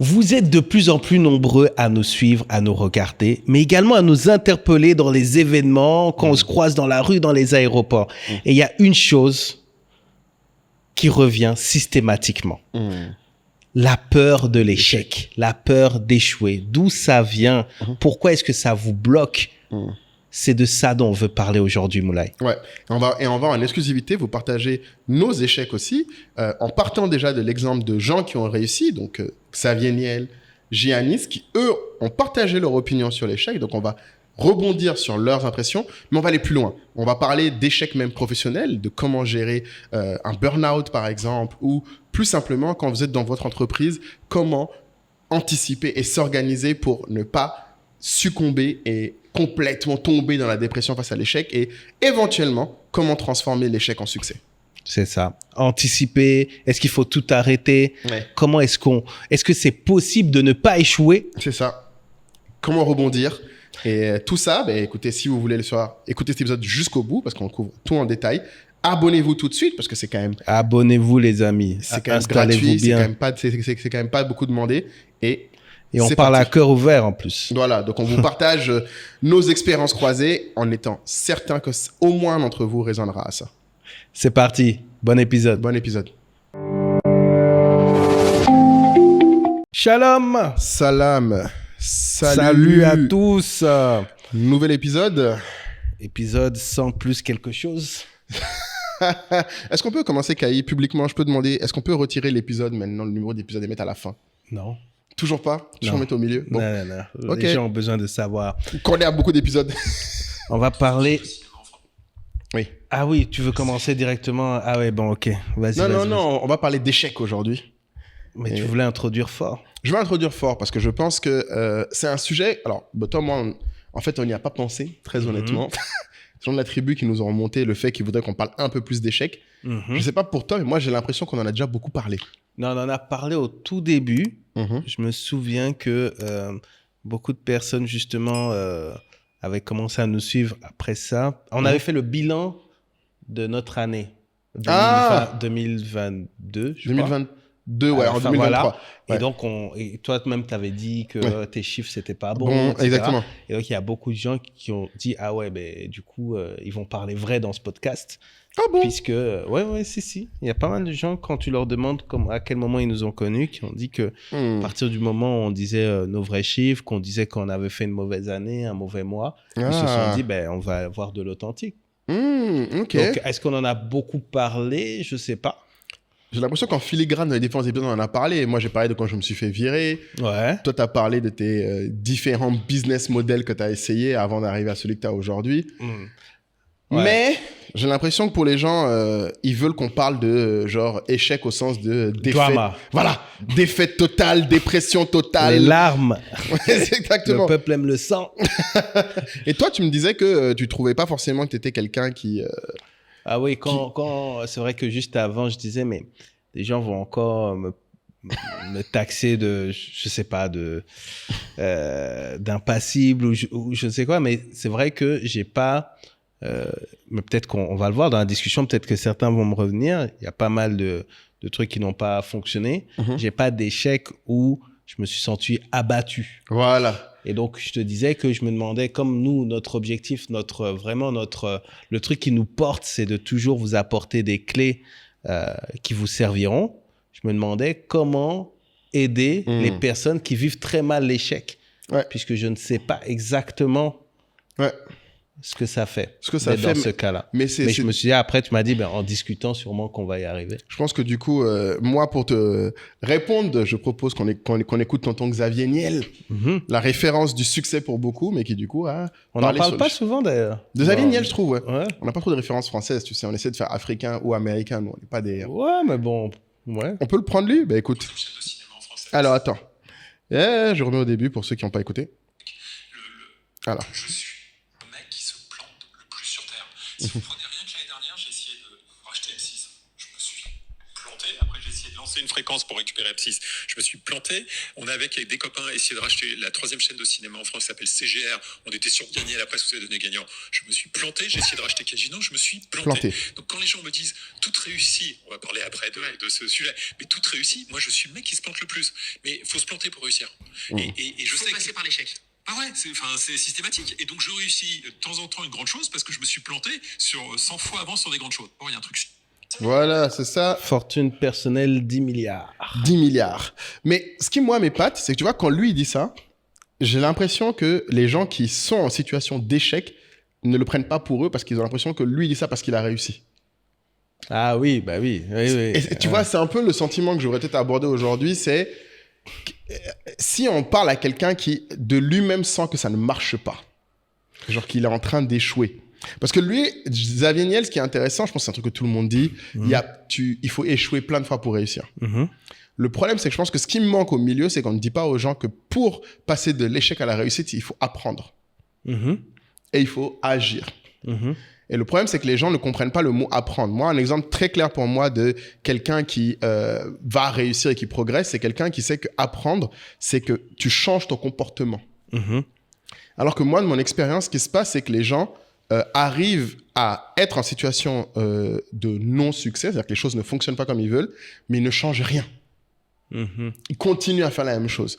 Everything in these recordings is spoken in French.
Vous êtes de plus en plus nombreux à nous suivre, à nous regarder, mais également à nous interpeller dans les événements, quand on se croise dans la rue, dans les aéroports. Et il y a une chose qui revient systématiquement. La peur de l'échec, la peur d'échouer. D'où ça vient? Pourquoi est-ce que ça vous bloque? C'est de ça dont on veut parler aujourd'hui, Moulay. Ouais, on va en exclusivité vous partager nos échecs aussi, en partant déjà de l'exemple de gens qui ont réussi, donc Xavier Niel, Giannis, qui eux ont partagé leur opinion sur l'échec, donc on va rebondir sur leurs impressions, mais on va aller plus loin. On va parler d'échecs même professionnels, de comment gérer un burn-out par exemple, ou plus simplement quand vous êtes dans votre entreprise, comment anticiper et s'organiser pour ne pas succomber et complètement tomber dans la dépression face à l'échec et éventuellement comment transformer l'échec en succès. C'est ça. Anticiper. Est-ce qu'il faut tout arrêter? Ouais. Comment est-ce que c'est possible de ne pas échouer? C'est ça. Comment rebondir? Et tout ça, écoutez, si vous voulez le soir, écoutez cet épisode jusqu'au bout parce qu'on couvre tout en détail. Abonnez-vous tout de suite parce que c'est quand même... Abonnez-vous les amis. C'est quand même gratuit, c'est quand même pas beaucoup demandé et on parle à cœur ouvert en plus. Voilà, donc on vous partage nos expériences croisées en étant certain que au moins d'entre vous résonnera à ça. C'est parti, bon épisode. Bon épisode. Shalom. Salam. Salut à tous. Nouvel épisode. Épisode sans plus quelque chose. Est-ce qu'on peut commencer, Kaï, publiquement? Je peux demander, est-ce qu'on peut retirer l'épisode maintenant, le numéro d'épisode et mettre à la fin? Non. Toujours pas? Toujours mettre au milieu? Bon. Non. Okay. Les gens ont besoin de savoir. Qu'on est à beaucoup d'épisodes. On va parler... Oui. Ah oui, tu veux commencer directement? Ah ouais, bon, ok. Vas-y. Non, on va parler d'échecs aujourd'hui. Mais tu voulais introduire fort. Je vais introduire fort parce que je pense que c'est un sujet... Alors, toi, moi, en fait, on n'y a pas pensé, très honnêtement. C'est gens de la tribu qui nous ont remonté le fait qu'ils voudraient qu'on parle un peu plus d'échecs. Je sais pas pour toi, mais moi, j'ai l'impression qu'on en a déjà beaucoup parlé. Non, on en a parlé au tout début. Je me souviens que beaucoup de personnes, justement, avaient commencé à nous suivre après ça. On avait fait le bilan de notre année. 2022, je crois. 2022, ouais, en 2023. Voilà. Ouais. Et donc, et toi-même, tu avais dit que tes chiffres, c'était pas bon, etc. Exactement. Et donc, il y a beaucoup de gens qui ont dit, ah ouais, du coup, ils vont parler vrai dans ce podcast. Ah bon? Puisque, ouais, si. Il y a pas mal de gens, quand tu leur demandes à quel moment ils nous ont connus, qui ont dit que à partir du moment où on disait nos vrais chiffres, qu'on disait qu'on avait fait une mauvaise année, un mauvais mois, ils se sont dit, on va avoir de l'authentique. Ok. Donc, est-ce qu'on en a beaucoup parlé? Je sais pas. J'ai l'impression qu'en filigrane, dans les différents épisodes, on en a parlé. Moi, j'ai parlé de quand je me suis fait virer. Ouais. Toi, tu as parlé de tes différents business models que tu as essayés avant d'arriver à celui que tu as aujourd'hui. Ouais. Mais j'ai l'impression que pour les gens, ils veulent qu'on parle de genre échec au sens de défaite. Drama. Voilà. Défaite totale, dépression totale. Les larmes. C'est exactement. Le peuple aime le sang. Et toi, tu me disais que tu trouvais pas forcément que tu étais quelqu'un qui... Ah oui, quand c'est vrai que juste avant, je disais, mais les gens vont encore me taxer de, je sais pas, d'impassible ou je ne sais quoi, mais c'est vrai que j'ai pas, mais peut-être qu'on va le voir dans la discussion, peut-être que certains vont me revenir, il y a pas mal de trucs qui n'ont pas fonctionné. J'ai pas d'échec où je me suis senti abattu. Voilà. Et donc, je te disais que je me demandais, comme nous, notre objectif, le truc qui nous porte, c'est de toujours vous apporter des clés qui vous serviront. Je me demandais comment aider les personnes qui vivent très mal l'échec. Ouais. Puisque je ne sais pas exactement ce que ça fait dans ce cas-là. Mais je me suis dit, après, tu m'as dit, en discutant, sûrement qu'on va y arriver. Je pense que du coup, moi, pour te répondre, je propose qu'on écoute tonton Xavier Niel, la référence du succès pour beaucoup, mais qui du coup a... On n'en parle pas souvent d'ailleurs. De Xavier Niel, je trouve, ouais. On n'a pas trop de références françaises, tu sais. On essaie de faire africain ou américain, nous, on n'est pas des... Ouais, mais bon, ouais. On peut le prendre, lui? Écoute. Alors, attends. Je remets au début pour ceux qui n'ont pas écouté. Alors. Si vous prenez rien que l'année dernière, j'ai essayé de racheter M6. Je me suis planté. Après, j'ai essayé de lancer une fréquence pour récupérer M6. Je me suis planté. On avait avec des copains essayé de racheter la 3e chaîne de cinéma en France qui s'appelle CGR. On était sûr de gagner, la presse vous avez donné gagnant. Je me suis planté. J'ai essayé de racheter Casino. Je me suis planté. Donc quand les gens me disent tout réussit, on va parler après de ce sujet, mais tout réussit, moi je suis le mec qui se plante le plus. Mais il faut se planter pour réussir. Et je sais passer par l'échec. Ah ouais, c'est systématique. Et donc je réussis de temps en temps une grande chose parce que je me suis planté sur 100 fois avant sur des grandes choses. Bon, il y a un truc. Voilà, c'est ça. Fortune personnelle, 10 milliards. 10 milliards. Mais ce qui, moi, m'épate, c'est que tu vois, quand lui il dit ça, j'ai l'impression que les gens qui sont en situation d'échec ne le prennent pas pour eux parce qu'ils ont l'impression que lui il dit ça parce qu'il a réussi. Ah oui, bah oui. Et tu vois, c'est un peu le sentiment que j'aurais peut-être abordé aujourd'hui, c'est si on parle à quelqu'un qui de lui-même sent que ça ne marche pas, genre qu'il est en train d'échouer. Parce que lui, Xavier Niel, ce qui est intéressant, je pense que c'est un truc que tout le monde dit, il faut échouer plein de fois pour réussir. Le problème, c'est que je pense que ce qui me manque au milieu, c'est qu'on ne dit pas aux gens que pour passer de l'échec à la réussite, il faut apprendre. Et il faut agir. Et le problème, c'est que les gens ne comprennent pas le mot apprendre. Moi, un exemple très clair pour moi de quelqu'un qui va réussir et qui progresse, c'est quelqu'un qui sait que apprendre, c'est que tu changes ton comportement. Alors que moi, de mon expérience, ce qui se passe, c'est que les gens arrivent à être en situation de non-succès, c'est-à-dire que les choses ne fonctionnent pas comme ils veulent, mais ils ne changent rien. Ils continuent à faire la même chose.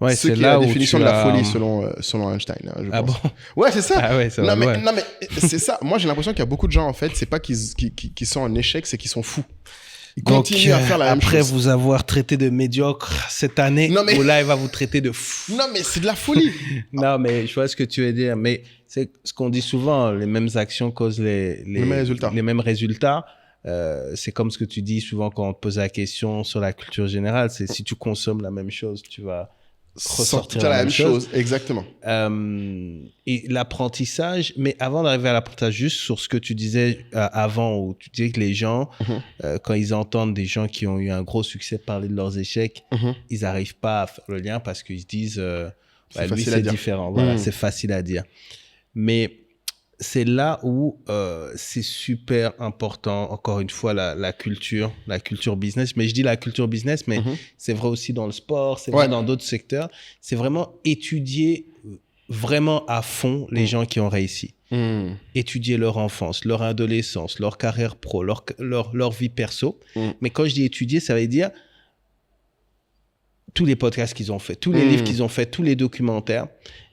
Ouais, c'est la définition de la folie selon Einstein, je pense. Ah bon? Ouais, c'est ça. Ah ouais, c'est non, vrai, mais c'est ça. Moi, j'ai l'impression qu'il y a beaucoup de gens, en fait, c'est pas qu'ils sont en échec, c'est qu'ils sont fous. Ils continuent à faire la même chose. Après vous avoir traité de médiocre cette année, Ola, il va vous traiter de fou. Non, mais c'est de la folie. Non, mais je vois ce que tu veux dire. Mais c'est ce qu'on dit souvent, les mêmes actions causent les mêmes résultats. C'est comme ce que tu dis souvent quand on te pose la question sur la culture générale, c'est si tu consommes la même chose, tu vas ressortir la même chose. Exactement. Et l'apprentissage, mais avant d'arriver à l'apprentissage, juste sur ce que tu disais avant, où tu disais que les gens, quand ils entendent des gens qui ont eu un gros succès parler de leurs échecs, ils n'arrivent pas à faire le lien parce qu'ils se disent lui c'est différent, voilà, c'est facile à dire. Mais c'est là où c'est super important, encore une fois, la culture business. Mais je dis la culture business, mais c'est vrai aussi dans le sport, c'est vrai dans d'autres secteurs. C'est vraiment étudier vraiment à fond les gens qui ont réussi. Étudier leur enfance, leur adolescence, leur carrière pro, leur vie perso. Mais quand je dis étudier, ça veut dire tous les podcasts qu'ils ont fait, tous les livres qu'ils ont fait, tous les documentaires.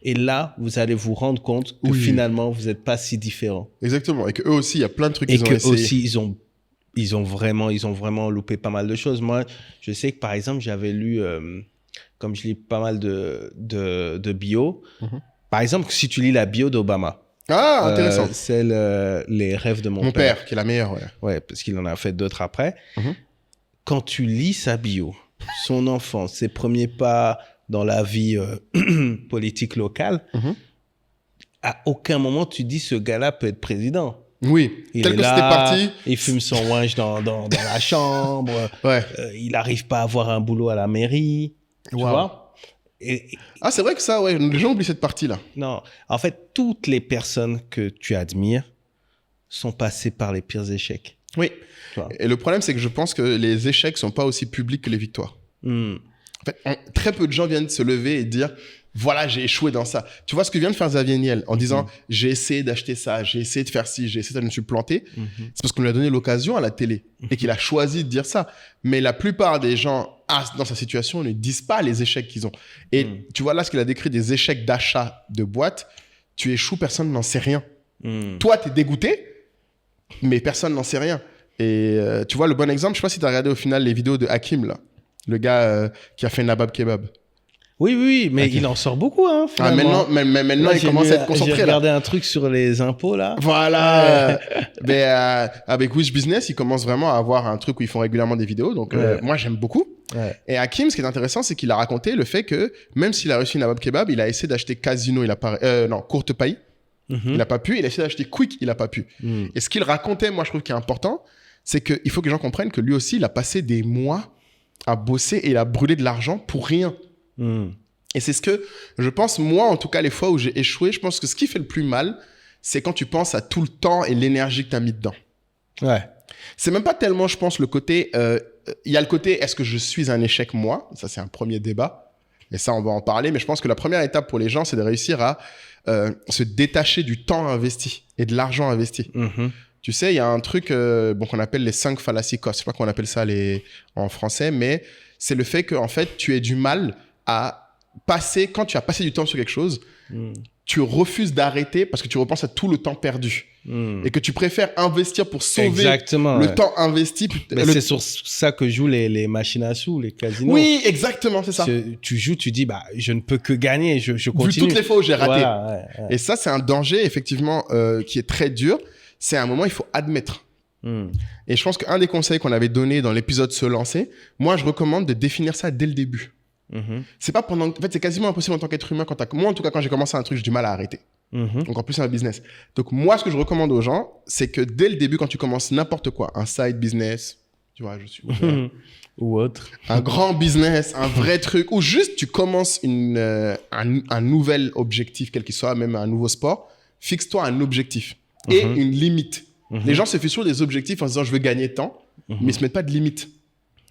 Et là, vous allez vous rendre compte que finalement, vous n'êtes pas si différents. Exactement. Et qu'eux aussi, il y a plein de trucs qu'ils ont essayé. Et qu'eux aussi, ils ont vraiment loupé pas mal de choses. Moi, je sais que par exemple, j'avais lu, comme je lis pas mal de bio, par exemple, si tu lis la bio d'Obama. Ah, intéressant. C'est les rêves de mon père. Mon père, qui est la meilleure, Ouais, parce qu'il en a fait d'autres après. Quand tu lis sa bio, son enfance, ses premiers pas dans la vie politique locale, à aucun moment tu dis ce gars-là peut être président. Oui, il tel est que là, c'était parti. Il fume son ouinge dans la chambre. Il n'arrive pas à avoir un boulot à la mairie. Tu vois? Ah, c'est vrai que ça, les gens oublient cette partie-là. Non, en fait, toutes les personnes que tu admires sont passées par les pires échecs. Oui. Et le problème, c'est que je pense que les échecs sont pas aussi publics que les victoires. En fait, très peu de gens viennent se lever et dire voilà, j'ai échoué dans ça. Tu vois ce que vient de faire Xavier Niel en disant j'ai essayé d'acheter ça, j'ai essayé de faire ci, j'ai essayé de je me suis planté. C'est parce qu'on lui a donné l'occasion à la télé et qu'il a choisi de dire ça. Mais la plupart des gens dans sa situation ne disent pas les échecs qu'ils ont. Et tu vois là ce qu'il a décrit des échecs d'achat de boîtes. Tu échoues, personne n'en sait rien. Toi, tu es dégoûté, mais personne n'en sait rien. Et tu vois le bon exemple, je sais pas si tu as regardé au final les vidéos de Hakim là. Le gars qui a fait Nabab Kebab. Oui, mais il en sort beaucoup, hein, finalement. Maintenant, il commence à être concentré. J'ai regardé un truc sur les impôts, là. Voilà. Mais avec Wish Business, ils commencent vraiment à avoir un truc où ils font régulièrement des vidéos. Donc, moi, j'aime beaucoup. Et Hakim, ce qui est intéressant, c'est qu'il a raconté le fait que même s'il a réussi Nabab Kebab, il a essayé d'acheter Casino, Courte Paille. Il n'a pas pu. Il a essayé d'acheter Quick, il n'a pas pu. Et ce qu'il racontait, moi, je trouve qui est important, c'est qu'il faut que les gens comprennent que lui aussi, il a passé des mois à bosser et il a brûlé de l'argent pour rien. Et c'est ce que je pense, moi, en tout cas, les fois où j'ai échoué, je pense que ce qui fait le plus mal, c'est quand tu penses à tout le temps et l'énergie que tu as mis dedans. Ouais. C'est même pas tellement, je pense, le côté il y a le côté, est-ce que je suis un échec moi? Ça, c'est un premier débat. Et ça, on va en parler. Mais je pense que la première étape pour les gens, c'est de réussir à se détacher du temps investi et de l'argent investi. Tu sais, il y a un truc qu'on appelle les 5 fallacies cost. Je sais pas comment on appelle ça en français, mais c'est le fait que en fait, tu aies du mal à passer, quand tu as passé du temps sur quelque chose, tu refuses d'arrêter parce que tu repenses à tout le temps perdu. Et que tu préfères investir pour sauver le temps investi. Mais c'est sur ça que jouent les machines à sous, les casinos. Oui, exactement, c'est ça. Tu joues, tu dis, je ne peux que gagner, je continue. Vu toutes les fois où j'ai raté. Voilà, ouais. Et ça, c'est un danger, effectivement, qui est très dur. C'est à un moment, il faut admettre. Et je pense qu'un des conseils qu'on avait donné dans l'épisode Se lancer, moi, je recommande de définir ça dès le début. C'est pas pendant... En fait, c'est quasiment impossible en tant qu'être humain. Moi, en tout cas, quand j'ai commencé un truc, j'ai du mal à arrêter. Encore plus un business. Donc, moi, ce que je recommande aux gens, c'est que dès le début, quand tu commences n'importe quoi, un side business, tu vois, je suis ou autre, un grand business, un vrai truc, ou juste tu commences un nouvel objectif, quel qu'il soit, même un nouveau sport, fixe-toi un objectif et une limite. Les gens se fixent sur des objectifs en se disant je veux gagner tant, mais ils se mettent pas de limite.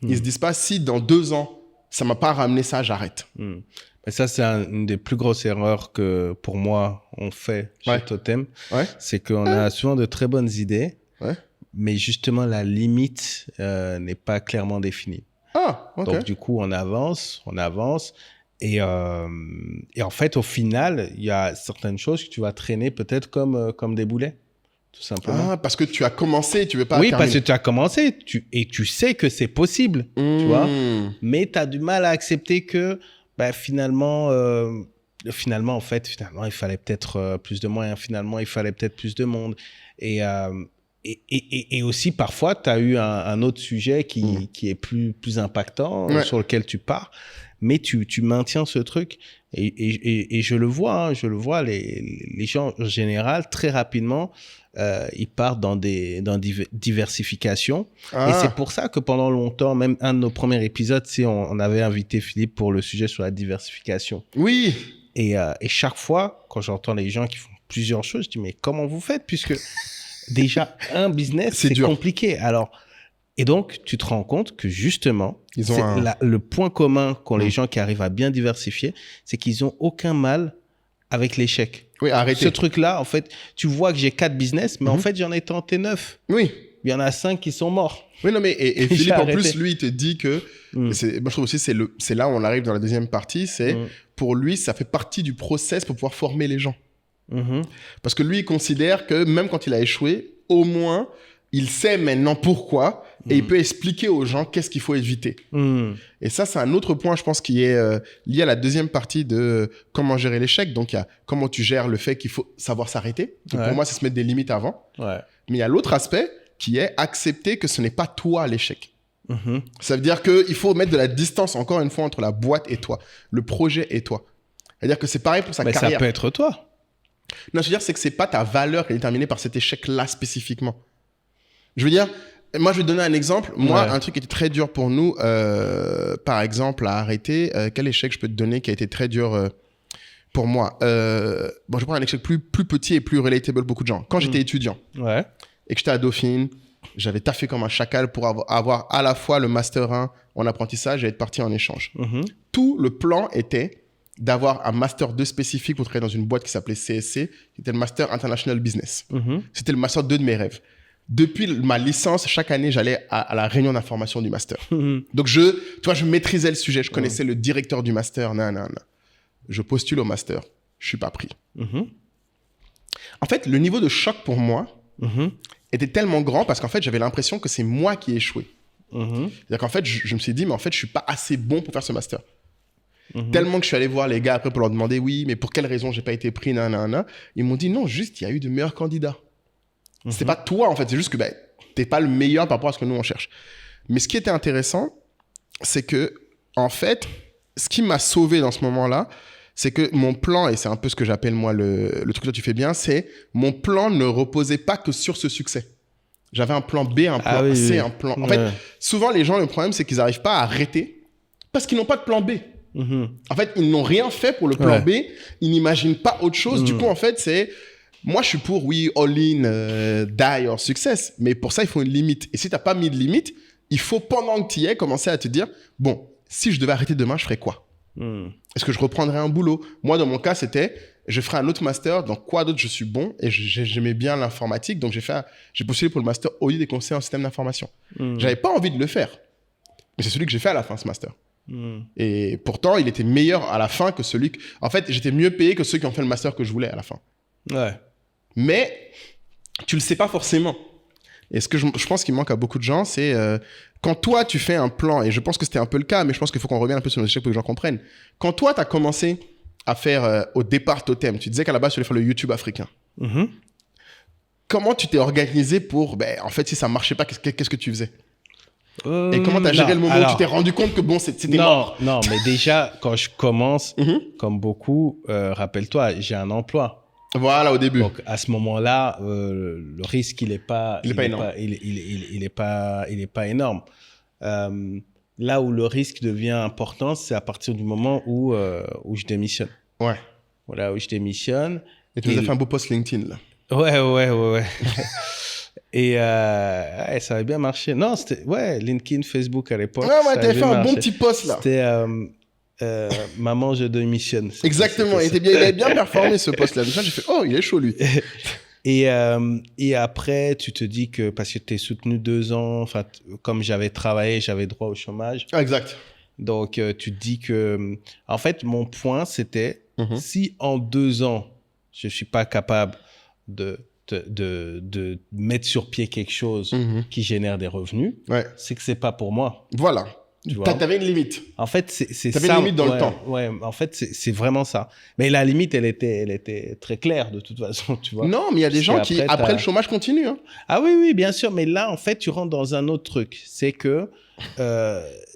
Ils se disent pas si dans 2 ans ça m'a pas ramené ça, j'arrête. Et ça, c'est une des plus grosses erreurs que, pour moi, on fait chez Totem. C'est qu'on a souvent de très bonnes idées, mais justement, la limite n'est pas clairement définie. Donc, du coup, on avance. Et en fait, au final, il y a certaines choses que tu vas traîner peut-être comme des boulets, tout simplement. Parce que tu as commencé, tu veux pas terminer. Parce que tu as commencé et tu sais que c'est possible, tu vois. Mais tu as du mal à accepter que finalement, il fallait peut-être plus de moyens. Finalement, il fallait peut-être plus de monde. Et aussi, parfois, tu as eu un autre sujet qui est plus impactant, sur lequel tu pars. Mais tu maintiens ce truc. Et je le vois, les gens, en général, très rapidement, ils partent dans diversification. Et c'est pour ça que pendant longtemps, même un de nos premiers épisodes, on avait invité Philippe pour le sujet sur la diversification. Oui. Et chaque fois, quand j'entends les gens qui font plusieurs choses, je dis, mais comment vous faites? Puisque déjà, un business, c'est compliqué. Alors, et donc, tu te rends compte que justement, le point commun qu'ont les gens qui arrivent à bien diversifier, c'est qu'ils n'ont aucun mal avec l'échec. Oui, arrêtez. Ce truc-là, en fait, tu vois que j'ai 4 business, mais en fait, j'en ai tenté 9. Oui. Il y en a 5 qui sont morts. Oui, non, mais et Philippe, en plus, lui, il te dit que... Moi, je trouve aussi, c'est là où on arrive dans la deuxième partie, c'est pour lui, ça fait partie du process pour pouvoir former les gens. Parce que lui, il considère que même quand il a échoué, au moins... il sait maintenant pourquoi et il peut expliquer aux gens qu'est-ce qu'il faut éviter. Et ça, c'est un autre point, je pense, qui est lié à la deuxième partie de comment gérer l'échec. Donc, il y a comment tu gères le fait qu'il faut savoir s'arrêter. Donc, pour moi, c'est se mettre des limites avant. Mais il y a l'autre aspect qui est accepter que ce n'est pas toi l'échec. Ça veut dire qu'il faut mettre de la distance, encore une fois, entre la boîte et toi, le projet et toi. C'est-à-dire que c'est pareil pour sa carrière. Mais ça peut être toi. Non, je veux dire, c'est que c'est pas ta valeur qui est déterminée par cet échec-là spécifiquement. Je veux dire, moi, je vais te donner un exemple. Moi, un truc qui était très dur pour nous, par exemple, à arrêter. Quel échec je peux te donner qui a été très dur pour moi? Bon, je prends un échec plus petit et plus relatable beaucoup de gens. Quand j'étais étudiant et que j'étais à Dauphine, j'avais taffé comme un chacal pour avoir à la fois le Master 1 en apprentissage et être parti en échange. Tout le plan était d'avoir un Master 2 spécifique pour travailler dans une boîte qui s'appelait CSC, qui était le Master International Business. C'était le Master 2 de mes rêves. Depuis ma licence, chaque année, j'allais à la réunion d'information du master. Donc, je maîtrisais le sujet. Je connaissais le directeur du master. Je postule au master. Je suis pas pris. En fait, le niveau de choc pour moi était tellement grand parce qu'en fait, j'avais l'impression que c'est moi qui ai échoué. C'est-à-dire qu'en fait, je me suis dit, mais en fait, je suis pas assez bon pour faire ce master. Tellement que je suis allé voir les gars après pour leur demander, oui, mais pour quelle raison j'ai pas été pris, Ils m'ont dit, non, juste, il y a eu de meilleurs candidats. C'est pas toi, en fait. C'est juste que t'es pas le meilleur par rapport à ce que nous, on cherche. Mais ce qui était intéressant, c'est que, en fait, ce qui m'a sauvé dans ce moment-là, c'est que mon plan, et c'est un peu ce que j'appelle, moi, le truc que tu fais bien, c'est mon plan ne reposait pas que sur ce succès. J'avais un plan B, un plan C, un plan... En fait, souvent, les gens, le problème, c'est qu'ils n'arrivent pas à arrêter parce qu'ils n'ont pas de plan B. En fait, ils n'ont rien fait pour le plan B. Ils n'imaginent pas autre chose. Du coup, en fait, c'est... Moi, je suis pour, oui, all-in, die or success. Mais pour ça, il faut une limite. Et si tu n'as pas mis de limite, il faut, pendant que tu y es, commencer à te dire, bon, si je devais arrêter demain, je ferais quoi? Est-ce que je reprendrais un boulot? Moi, dans mon cas, c'était, je ferais un autre master. Dans quoi d'autre je suis bon? Et j'aimais bien l'informatique. Donc, j'ai postulé pour le master audit des conseils en système d'information. J'avais pas envie de le faire. Mais c'est celui que j'ai fait à la fin, ce master. Et pourtant, il était meilleur à la fin que celui que... En fait, j'étais mieux payé que ceux qui ont fait le master que je voulais à la fin. Ouais. Mais tu le sais pas forcément. Et ce que je pense qu'il manque à beaucoup de gens, c'est quand toi, tu fais un plan, et je pense que c'était un peu le cas, mais je pense qu'il faut qu'on revienne un peu sur nos échecs pour que les gens comprennent. Quand toi, tu as commencé à faire au départ Totem, tu disais qu'à la base, tu voulais faire le YouTube africain. Comment tu t'es organisé pour... en fait, si ça marchait pas, qu'est-ce que tu faisais? Et comment tu as géré le moment où tu t'es rendu compte que bon, c'était mort? Non, mais déjà, quand je commence, comme beaucoup, rappelle-toi, j'ai un emploi. Voilà, au début. Donc, à ce moment-là, le risque, il est pas énorme. Il est pas énorme. Là où le risque devient important, c'est à partir du moment où je démissionne. Ouais. Voilà, où je démissionne. Et tu nous as fait un beau post LinkedIn, là. Ouais. Et ça avait bien marché. Non, c'était LinkedIn, Facebook à l'époque. Ouais, t'avais fait un bon petit post, là. C'était Maman, je démissionne. Exactement, il avait bien performé ce post-là. J'ai fait, oh, il est chaud, lui. Et après, tu te dis que parce que tu es soutenu 2 ans, comme j'avais travaillé, j'avais droit au chômage. Ah, exact. Donc, tu te dis que... En fait, mon point, c'était si en 2 ans, je ne suis pas capable de mettre sur pied quelque chose qui génère des revenus, c'est que ce n'est pas pour moi. Voilà. Tu avais une limite. En fait, c'est ça. Tu avais une limite dans le temps. Ouais, en fait, c'est vraiment ça. Mais la limite, elle était très claire de toute façon, tu vois. Non, mais il y a des gens qui, après le chômage, continuent. Hein. Ah oui, bien sûr. Mais là, en fait, tu rentres dans un autre truc. C'est que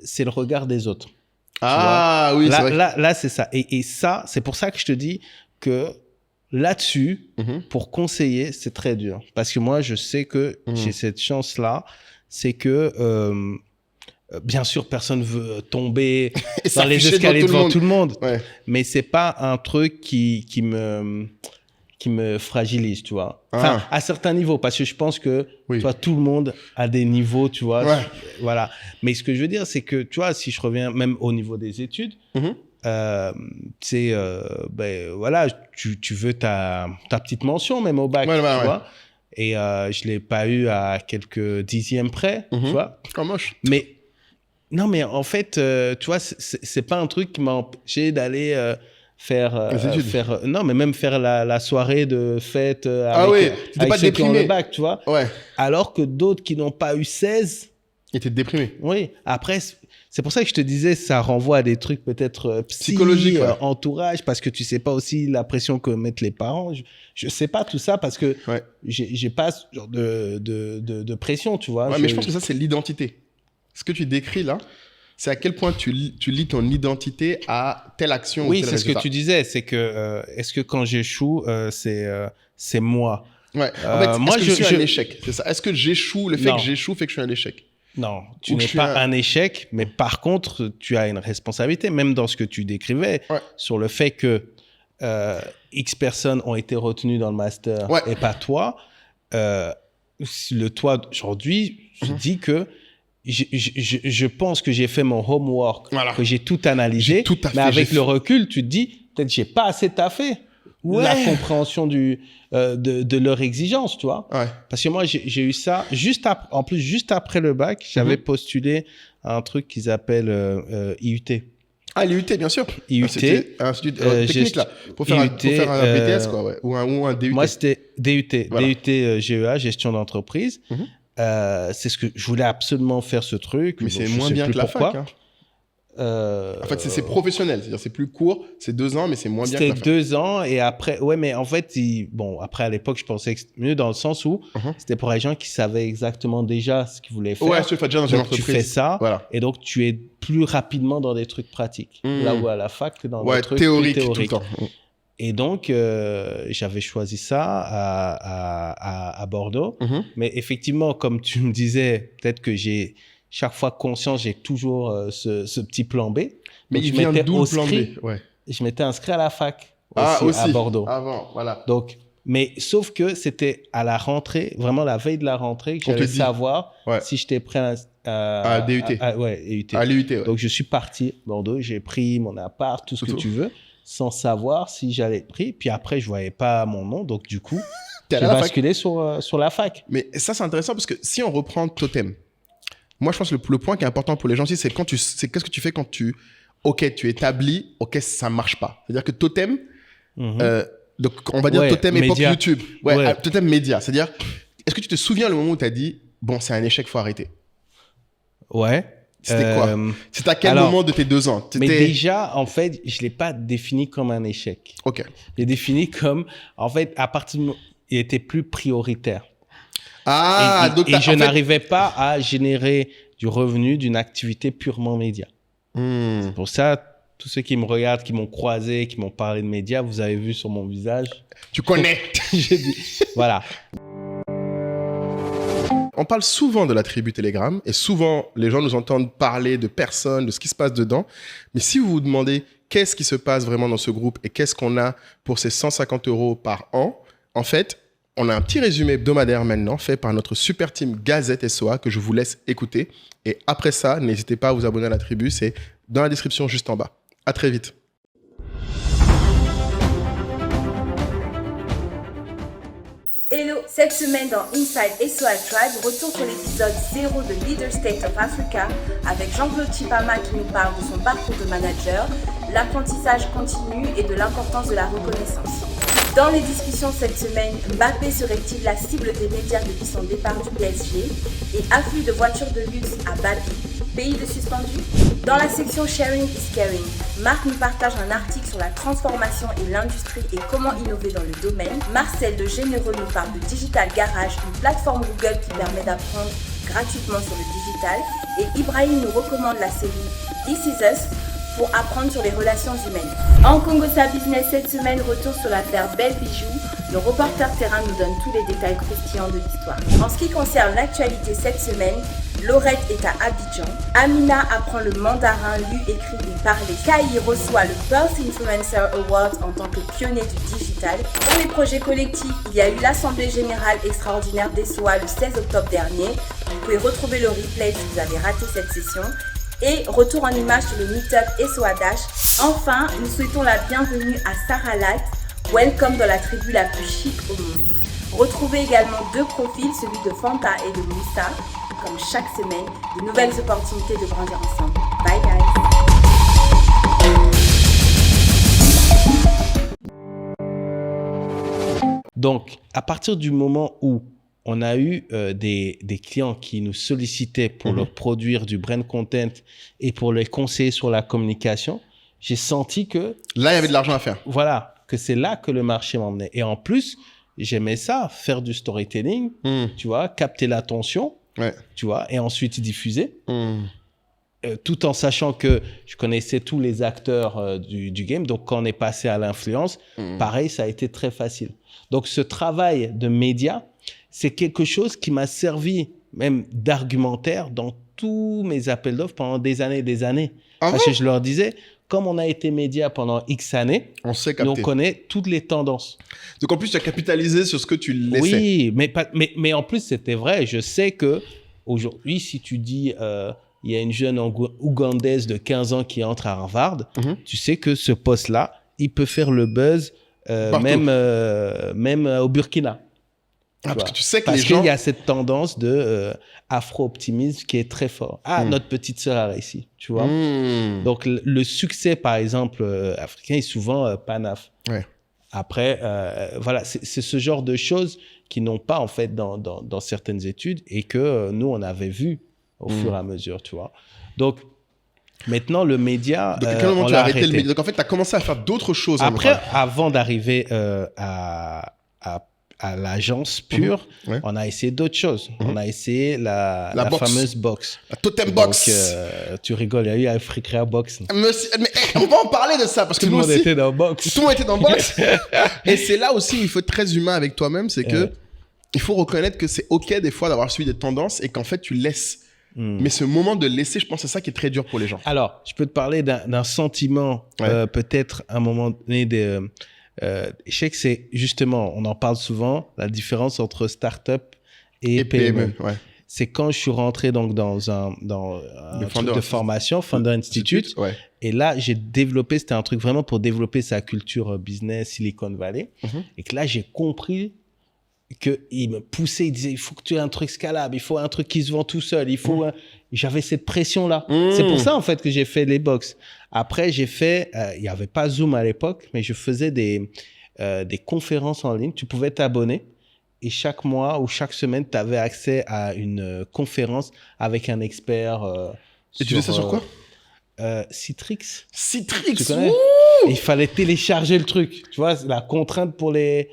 c'est le regard des autres. Ah oui, c'est vrai. Là, c'est ça. Et ça, c'est pour ça que je te dis que là-dessus, pour conseiller, c'est très dur. Parce que moi, je sais que j'ai cette chance-là. C'est que... bien sûr, personne veut tomber dans les escaliers devant tout le monde. Ouais. Mais c'est pas un truc qui me fragilise, tu vois. Enfin, à certains niveaux, parce que je pense que tu vois, tout le monde a des niveaux, tu vois. Ouais. Voilà. Mais ce que je veux dire, c'est que, tu vois, si je reviens même au niveau des études, voilà, tu veux ta petite mention même au bac, tu vois. Et je l'ai pas eu à quelques dixièmes près, tu vois. Oh, moche. Non, mais en fait, tu vois, c'est pas un truc qui m'a empêché d'aller non, mais même faire la soirée de fête avec ceux qui ont le bac, tu vois. Ouais. Alors que d'autres qui n'ont pas eu 16... étaient déprimés. Oui. Après, c'est pour ça que je te disais, ça renvoie à des trucs peut-être psychologiques, entourage, parce que tu sais pas aussi la pression que mettent les parents. Je sais pas tout ça parce que j'ai pas ce genre de pression, tu vois. Ouais, mais je pense que ça, c'est l'identité. Ce que tu décris là, c'est à quel point tu lis ton identité à telle action. Oui, c'est ce que tu disais. C'est que est-ce que quand j'échoue, c'est moi. Ouais. En fait, moi, je suis un échec. C'est ça. Est-ce que j'échoue? Le fait que j'échoue fait que je suis un échec? Non, tu n'es pas un échec, mais par contre, tu as une responsabilité, même dans ce que tu décrivais, sur le fait que X personnes ont été retenues dans le master et pas toi. Le toi d'aujourd'hui, je dis que je pense que j'ai fait mon homework, que j'ai tout analysé, mais avec le recul, tu te dis, peut-être j'ai pas assez taffé la compréhension de leur exigence, tu vois. Ouais. Parce que moi, j'ai eu ça juste après le bac, j'avais postulé à un truc qu'ils appellent IUT. Ah, l'IUT, bien sûr. IUT. C'était un institut technique, là, pour faire un BTS, quoi, ou un DUT. Moi, c'était DUT. Voilà. DUT GEA, gestion d'entreprise. C'est ce que je voulais absolument faire, ce truc. Mais c'est moins bien que la fac. Hein. En fait, c'est professionnel. C'est-à-dire, c'est plus court, c'est 2 ans, mais c'est moins bien que la fac. C'était 2 ans, et après, mais en fait, après, à l'époque, je pensais que c'était mieux dans le sens où c'était pour les gens qui savaient exactement déjà ce qu'ils voulaient faire. Ouais, tu fais déjà dans une entreprise. Tu fais ça, et donc tu es plus rapidement dans des trucs pratiques. Là où à la fac, dans des trucs théoriques. Plus théoriques. Tout le temps. Et donc, j'avais choisi ça à Bordeaux. Mais effectivement, comme tu me disais, peut-être que j'ai chaque fois conscience, j'ai toujours ce petit plan B. Mais il vient d'où le plan B? Je m'étais inscrit à la fac aussi à Bordeaux. Avant, voilà. Donc, Mais sauf que c'était à la rentrée, vraiment la veille de la rentrée, que On te j'allais dit. savoir Ouais. si j'étais prêt À DUT. ouais, DUT. À l'UT, ouais. Donc, je suis parti à Bordeaux, j'ai pris mon appart, tout ce que Tout. tu veux, sans savoir si j'allais être pris. Puis après, je voyais pas mon nom. Donc, du coup, T'es j'ai allé à la fac. basculé sur la fac. Mais ça, c'est intéressant parce que si on reprend Totem, moi, je pense que le point qui est important pour les gens aussi, c'est qu'est-ce que tu fais quand tu établis, ça marche pas. C'est-à-dire que Totem, donc on va dire Ouais, Totem époque média. YouTube. Ouais, Ouais. Totem média. C'est-à-dire, est-ce que tu te souviens le moment où tu as dit, bon, c'est un échec, faut arrêter? Ouais. C'était quoi? C'était à quel alors, moment de tes 2 ans? Mais déjà, en fait, je l'ai pas défini comme un échec. Ok. Je l'ai défini comme, en fait, à partir du moment, il était plus prioritaire. Ah, donc et je n'arrivais pas à générer du revenu d'une activité purement média. C'est pour ça, tous ceux qui me regardent, qui m'ont croisé, qui m'ont parlé de médias, vous avez vu sur mon visage. tu connais. J'ai dit, voilà. On parle souvent de la tribu Telegram et souvent les gens nous entendent parler de personnes, de ce qui se passe dedans. Mais si vous vous demandez qu'est-ce qui se passe vraiment dans ce groupe et qu'est-ce qu'on a pour ces 150 € par an, en fait, on a un petit résumé hebdomadaire maintenant fait par notre super team Gazette SOA que je vous laisse écouter. Et après ça, n'hésitez pas à vous abonner à la tribu, c'est dans la description juste en bas. À très vite. Hello, cette semaine dans Inside SOA Tribe, retour sur l'épisode 0 de Leader State of Africa avec Jean-Claude Chipama qui nous parle de son parcours de manager, l'apprentissage continu et de l'importance de la reconnaissance. Dans les discussions cette semaine, Mbappé serait-il la cible des médias depuis son départ du PSG et afflux de voitures de luxe à Babi, pays de suspendus? Dans la section Sharing is Caring, Marc nous partage un article sur la transformation et l'industrie et comment innover dans le domaine. Marcel de Généreux nous parle de Digital Garage, une plateforme Google qui permet d'apprendre gratuitement sur le digital. Et Ibrahim nous recommande la série This Is Us pour apprendre sur les relations humaines. En Congo Sa Business, cette semaine, retour sur l'affaire Belle Bijou. Le reporter terrain nous donne tous les détails croustillants de l'histoire. En ce qui concerne l'actualité cette semaine, Laurette est à Abidjan. Amina apprend le mandarin, lu, écrit et parlé. Kai reçoit le Birth Influencer Award en tant que pionnier du digital. Dans les projets collectifs, il y a eu l'Assemblée Générale Extraordinaire d'ESOA le 16 octobre dernier. Vous pouvez retrouver le replay si vous avez raté cette session. Et retour en image sur le Meetup SOA Dash. Enfin, nous souhaitons la bienvenue à Sarah Light. Welcome dans la tribu la plus chic au monde. Retrouvez également 2 profils, celui de Fanta et de Moussa. Comme chaque semaine, de nouvelles opportunités de grandir ensemble. Bye guys. Donc, à partir du moment où on a eu des clients qui nous sollicitaient pour leur produire du brand content et pour les conseiller sur la communication, j'ai senti que... Là, il y avait de l'argent à faire. Voilà, que c'est là que le marché m'emmenait. Et en plus, j'aimais ça, faire du storytelling, tu vois, capter l'attention, tu vois, et ensuite diffuser. Tout en sachant que je connaissais tous les acteurs du game. Donc, quand on est passé à l'influence, pareil, ça a été très facile. Donc, ce travail de média, c'est quelque chose qui m'a servi même d'argumentaire dans tous mes appels d'offres pendant des années et des années. Parce que je leur disais, comme on a été média pendant X années, on sait nous, on capter. connaît toutes les tendances. Donc, en plus, tu as capitalisé sur ce que tu laissais. Oui, mais en plus, c'était vrai. Je sais que aujourd'hui, si tu dis... il y a une jeune Ougandaise de 15 ans qui entre à Harvard, tu sais que ce poste-là, il peut faire le buzz même au Burkina. Parce que tu sais que Parce les gens... qu'il y a cette tendance de afro-optimisme qui est très fort. Ah, notre petite sœur a réussi, tu vois. Donc, le succès, par exemple, africain est souvent panaf. Ouais. Après, voilà, c'est ce genre de choses qui n'ont pas, en fait, dans certaines études et que nous, on avait vu au fur et à mesure, tu vois. Donc, maintenant, le média, Donc, à quel moment on tu l'a as arrêté le arrêté. média? Donc, en fait, tu as commencé à faire d'autres choses. Après, avant d'arriver à l'agence pure, on a essayé d'autres choses. On a essayé la box. fameuse box. La Totem Box. Donc, tu rigoles, il y a eu Africa Box. Mais on va en parler de ça parce que Tout le nous monde aussi, était dans Box. tout le monde était dans Box. Et c'est là aussi où il faut être très humain avec toi-même, c'est que il faut reconnaître que c'est OK des fois d'avoir suivi des tendances et qu'en fait, tu laisses. Mais ce moment de laisser, je pense que c'est ça qui est très dur pour les gens. Alors, je peux te parler d'un sentiment, peut-être à un moment donné échec, c'est justement, on en parle souvent, la différence entre start-up et PME. Ouais. C'est quand je suis rentré donc dans un truc de formation, Founder Institute. Ouais. Et là, c'était un truc vraiment pour développer sa culture business Silicon Valley. Et que là, j'ai compris qu'il me poussait, il disait, il faut que tu aies un truc scalable, il faut un truc qui se vend tout seul, j'avais cette pression-là. C'est pour ça, en fait, que j'ai fait les box. Après, il n'y avait pas Zoom à l'époque, mais je faisais des conférences en ligne. Tu pouvais t'abonner. Et chaque mois ou chaque semaine, tu avais accès à une conférence avec un expert. Et tu faisais ça sur quoi Citrix. Citrix, tu connais? Il fallait télécharger le truc. Tu vois, c'est la contrainte pour les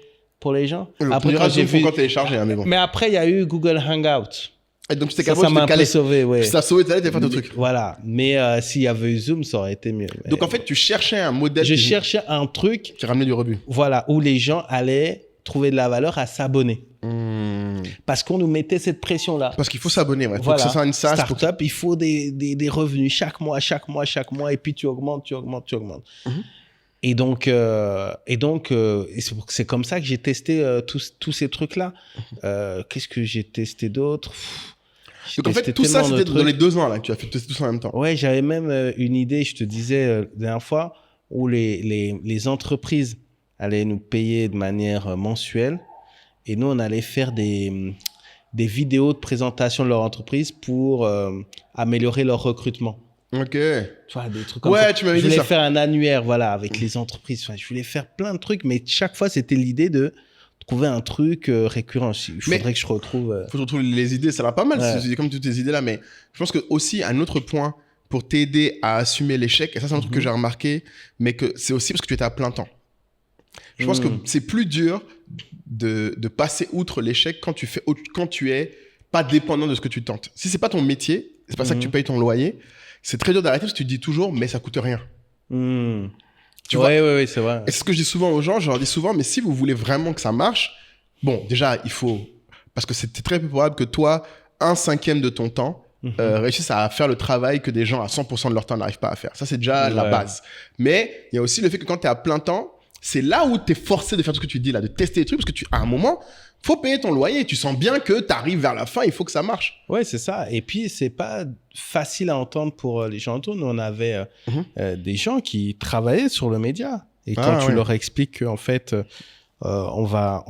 gens. Après, quand j'ai vu... télécharger, hein, mais bon. Mais après, il y a eu Google Hangout. Et donc, ça m'a un peu sauvé, ouais. Ça a sauvé, tu allais faire ton truc. Voilà. Mais s'il y avait eu Zoom, ça aurait été mieux. Donc, en fait, tu cherchais un modèle. Je cherchais un truc. Qui ramenait du rebut. Voilà. Où les gens allaient trouver de la valeur à s'abonner. Parce qu'on nous mettait cette pression-là. Parce qu'il faut s'abonner, ouais. Voilà. Faut que ça soit une SaaS. Startup, il faut des revenus chaque mois, et puis tu augmentes. Et donc, c'est comme ça que j'ai testé tous ces trucs-là. Qu'est-ce que j'ai testé d'autre? Donc en fait, tout ça, c'était dans les 2 ans là, que tu as fait tester tout ça en même temps. Ouais, j'avais même une idée, je te disais la dernière fois, où les entreprises allaient nous payer de manière mensuelle et nous, on allait faire des vidéos de présentation de leur entreprise pour améliorer leur recrutement. Ok. Tu vois, des trucs comme ça. Ouais, tu m'avais dit ça. Je voulais faire un annuaire, voilà, avec les entreprises. Enfin, je voulais faire plein de trucs, mais chaque fois, c'était l'idée de trouver un truc récurrent. Il faudrait que je retrouve... Faut retrouver les idées, ça va pas mal, c'est comme toutes tes idées là, mais je pense que aussi un autre point pour t'aider à assumer l'échec, et ça c'est un truc que j'ai remarqué, mais que c'est aussi parce que tu étais à plein temps. Je pense que c'est plus dur de passer outre l'échec quand tu es pas dépendant de ce que tu tentes. Si c'est pas ton métier, c'est pas ça que tu payes ton loyer, c'est très dur d'arrêter parce que tu te dis toujours, mais ça coûte rien. Tu vois? Ouais, c'est vrai. Et c'est ce que je dis souvent aux gens, je leur dis souvent, mais si vous voulez vraiment que ça marche, bon, déjà, il faut, parce que c'est très peu probable que toi, 1/5 de ton temps, réussissent à faire le travail que des gens à 100% de leur temps n'arrivent pas à faire. Ça, c'est déjà la base. Mais il y a aussi le fait que quand tu es à plein temps, c'est là où tu es forcé de faire ce que tu dis là, de tester les trucs, parce que à un moment, faut payer ton loyer. Tu sens bien que tu arrives vers la fin, il faut que ça marche. Ouais, c'est ça. Et puis, c'est pas facile à entendre pour les gens autour. Nous, on avait des gens qui travaillaient sur le média. Et quand tu leur expliques qu'en fait, on va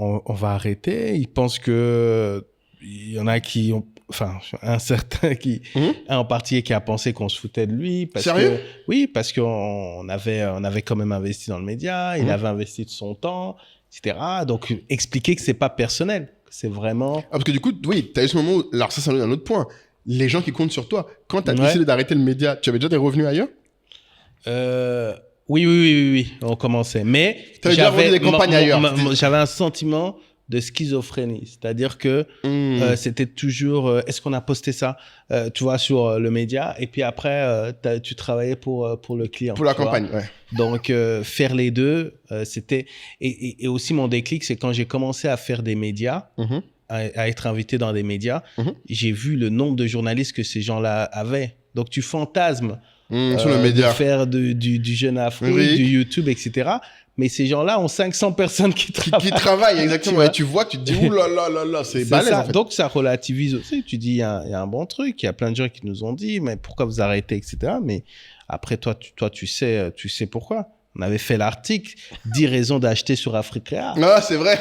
arrêter, ils pensent que il y en a qui ont... Enfin, un certain qui... Un en particulier qui a pensé qu'on se foutait de lui. Sérieux? Oui, parce qu'on avait quand même investi dans le média. Il avait investi de son temps, etc. Donc, expliquer que c'est pas personnel. C'est vraiment... parce que du coup, oui, tu as eu ce moment où... Alors ça, c'est un autre point. Les gens qui comptent sur toi. Quand tu as décidé d'arrêter le média, tu avais déjà des revenus ailleurs? Oui. On commençait. Mais tu avais déjà vendu des campagnes ailleurs. J'avais un sentiment de schizophrénie. C'est-à-dire que c'était toujours... est-ce qu'on a posté ça tu vois, sur le média? Et puis après, tu travaillais pour le client. Pour la campagne, ouais. Donc, faire les deux, c'était... Et aussi, mon déclic, c'est quand j'ai commencé à faire des médias, à être invité dans des médias, j'ai vu le nombre de journalistes que ces gens-là avaient. Donc, tu fantasmes sur le média. de faire du Jeune Afrique, du YouTube, etc. Mais ces gens-là ont 500 personnes qui travaillent. Qui travaillent, exactement. Et tu vois, tu te dis, ouh là là, c'est balèze, en fait. Donc, ça relativise aussi. Tu dis, il y a un bon truc. Il y a plein de gens qui nous ont dit, mais pourquoi vous arrêtez, etc. Mais après, toi, tu sais pourquoi. On avait fait l'article 10 raisons d'acheter sur Africa. Ah, c'est vrai.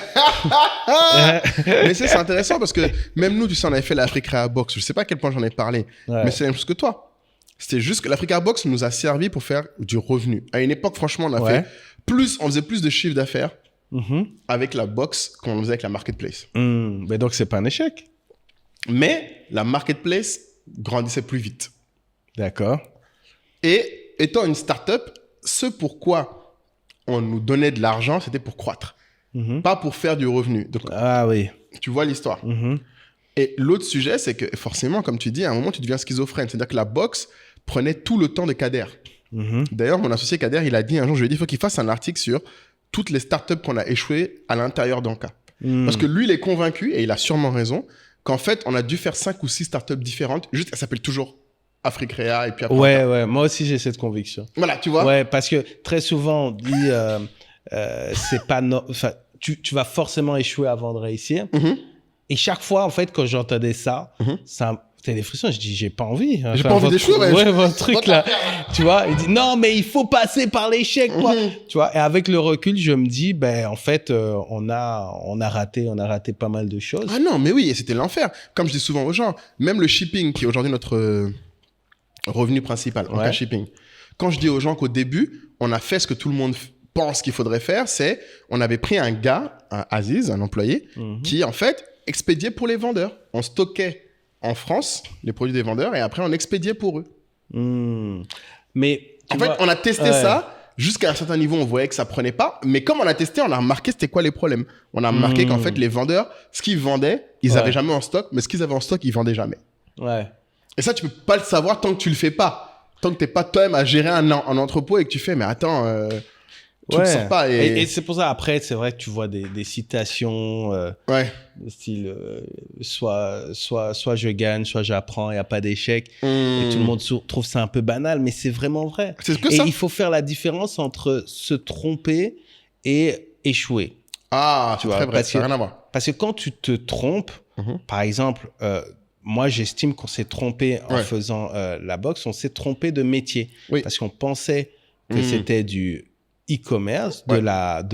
Mais c'est intéressant parce que même nous, tu sais, on avait fait l'Africa Box. Je sais pas à quel point j'en ai parlé, mais c'est la même chose que toi. C'était juste que l'Africa Box nous a servi pour faire du revenu. À une époque, franchement, on faisait plus de chiffre d'affaires avec la box qu'on faisait avec la marketplace. Mais donc, c'est pas un échec. Mais la marketplace grandissait plus vite. D'accord. Et étant une start-up, ce pourquoi on nous donnait de l'argent, c'était pour croître. Pas pour faire du revenu. Donc, oui. Tu vois l'histoire. Et l'autre sujet, c'est que forcément, comme tu dis, à un moment, tu deviens schizophrène. C'est-à-dire que la box prenait tout le temps de Kader. D'ailleurs, mon associé Kader, il a dit un jour, je lui ai dit, il faut qu'il fasse un article sur toutes les startups qu'on a échouées à l'intérieur d'Anka. Parce que lui, il est convaincu, et il a sûrement raison, qu'en fait, on a dû faire 5 ou 6 startups différentes. Juste, elles s'appellent toujours Africrea et puis après. Ouais. Moi aussi, j'ai cette conviction. Voilà, tu vois. Ouais, parce que très souvent, on dit c'est pas enfin, tu vas forcément échouer avant de réussir. Mhm. Et chaque fois, en fait, quand j'entendais ça, c'était des frustrations. Je dis, j'ai pas envie. J'ai pas envie d'échouer. Ouais, votre truc là. Tu vois, il dit, non, mais il faut passer par l'échec, quoi. Tu vois, et avec le recul, je me dis, ben, en fait, on a raté pas mal de choses. Ah non, mais oui, et c'était l'enfer. Comme je dis souvent aux gens, même le shipping, qui est aujourd'hui notre revenu principal, en cas shipping. Quand je dis aux gens qu'au début, on a fait ce que tout le monde pense qu'il faudrait faire, c'est, on avait pris un gars, un Aziz, un employé, qui, en fait, expédiait pour les vendeurs. On stockait en France les produits des vendeurs et après on expédiait pour eux. Mais en fait, on a testé ça jusqu'à un certain niveau, on voyait que ça prenait pas. Mais comme on a testé, on a remarqué c'était quoi les problèmes. On a remarqué qu'en fait les vendeurs, ce qu'ils vendaient, ils avaient jamais en stock, mais ce qu'ils avaient en stock, ils vendaient jamais. Ouais. Et ça, tu peux pas le savoir tant que tu le fais pas, tant que t'es pas toi-même à gérer un entrepôt et que tu fais, mais attends. Tu le sens pas. Et c'est pour ça, après, c'est vrai que tu vois des citations de style soit je gagne, soit j'apprends, il n'y a pas d'échec. Et tout le monde trouve ça un peu banal, mais c'est vraiment vrai. C'est que et ça. il faut faire la différence entre se tromper et échouer. Ah, tu c'est vois, très vrai, ça n'a rien à voir. Parce que quand tu te trompes, par exemple, moi, j'estime qu'on s'est trompé en faisant la boxe, on s'est trompé de métier. Oui. Parce qu'on pensait que c'était du e-commerce, de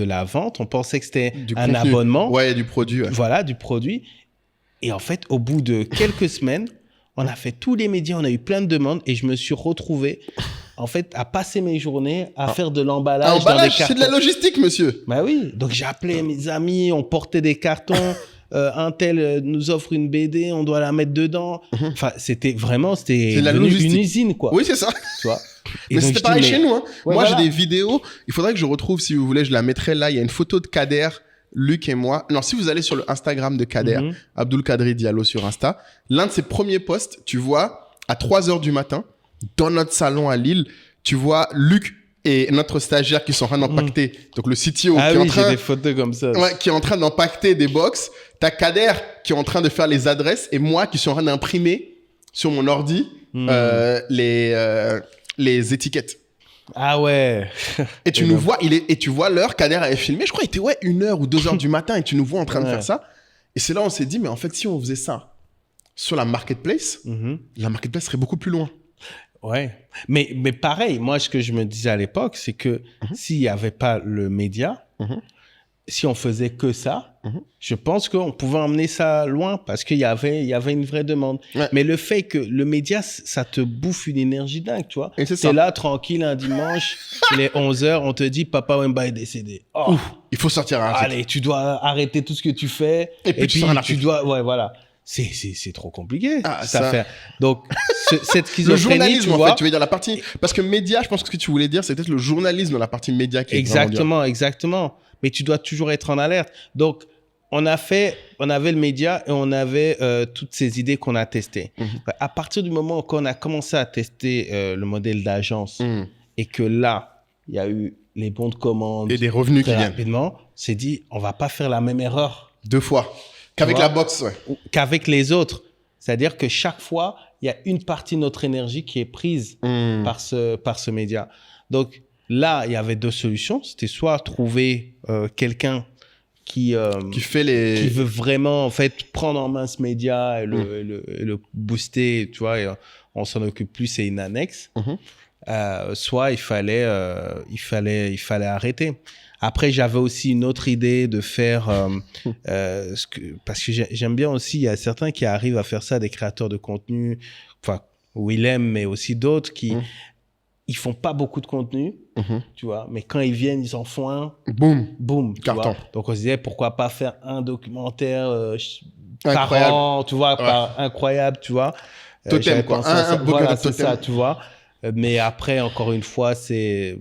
la vente. On pensait que c'était un abonnement. Ouais, du produit. Ouais. Voilà, du produit. Et en fait, au bout de quelques semaines, on a fait tous les médias, on a eu plein de demandes et je me suis retrouvé, en fait, à passer mes journées à faire de l'emballage dans des cartons. C'est de la logistique, monsieur. Bah oui. Donc, j'ai appelé mes amis, on portait des cartons. Un tel nous offre une BD, on doit la mettre dedans. Enfin, c'était une usine, quoi. Oui, c'est ça. Tu vois. Mais c'était pareil chez nous. Hein. Ouais, moi, j'ai des vidéos. Il faudrait que je retrouve, si vous voulez, je la mettrai là. Il y a une photo de Kader, Luc et moi. Non, si vous allez sur le Instagram de Kader, Abdul Kadri Diallo sur Insta, l'un de ses premiers posts, tu vois, à 3h du matin, dans notre salon à Lille, tu vois Luc et notre stagiaire qui sont en train d'empaqueter. Donc, le CTO qui est en train... j'ai des photos comme ça. Ouais, qui est en train d'empaqueter des box. T'as Kader qui est en train de faire les adresses et moi qui suis en train d'imprimer sur mon ordi les étiquettes. Ah ouais. Et tu nous vois, et tu vois l'heure, Kader avait filmé, je crois qu'il était 1h ou 2h du matin et tu nous vois en train de faire ça. Et c'est là on s'est dit, mais en fait, si on faisait ça sur la marketplace, la marketplace serait beaucoup plus loin. Ouais. Mais pareil, moi, ce que je me disais à l'époque, c'est que s'il n'y avait pas le média, si on faisait que ça, je pense qu'on pouvait emmener ça loin parce qu'il y avait une vraie demande. Ouais. Mais le fait que le média, ça te bouffe une énergie dingue, tu vois. T'es là, tranquille, un dimanche, il est 11h, on te dit, Papa Wemba est décédé. Oh. Il faut sortir un truc. Allez, tu dois arrêter tout ce que tu fais. Et puis tu dois... Ouais, voilà. C'est trop compliqué. Donc, cette schizophrénie, le journalisme, tu vois, en fait, tu veux dire la partie... Parce que média, je pense que ce que tu voulais dire, c'est peut-être le journalisme dans la partie média qui est Exactement. Mais tu dois toujours être en alerte. Donc, on avait le média et on avait toutes ces idées qu'on a testées. À partir du moment où on a commencé à tester le modèle d'agence et que là, il y a eu les bons de commande et des revenus qui viennent rapidement, on s'est dit, on va pas faire la même erreur. 2 fois. Qu'avec la box, qu'avec les autres. C'est-à-dire que chaque fois, il y a une partie de notre énergie qui est prise par ce média. Donc là, il y avait 2 solutions. C'était soit trouver quelqu'un qui veut vraiment en fait prendre en main ce média et le booster, tu vois, et on s'en occupe plus, c'est une annexe. Soit il fallait arrêter. Après, j'avais aussi une autre idée de faire parce que j'aime bien aussi, il y a certains qui arrivent à faire ça, des créateurs de contenu, enfin Willem, mais aussi d'autres qui ils font pas beaucoup de contenu, tu vois, mais quand ils viennent, ils en font un, boum, carton. Donc on se disait pourquoi pas faire un documentaire par an, tu vois, incroyable, tu vois. Totem quoi, voilà, c'est ça, tu vois. Mais après, encore une fois, c'est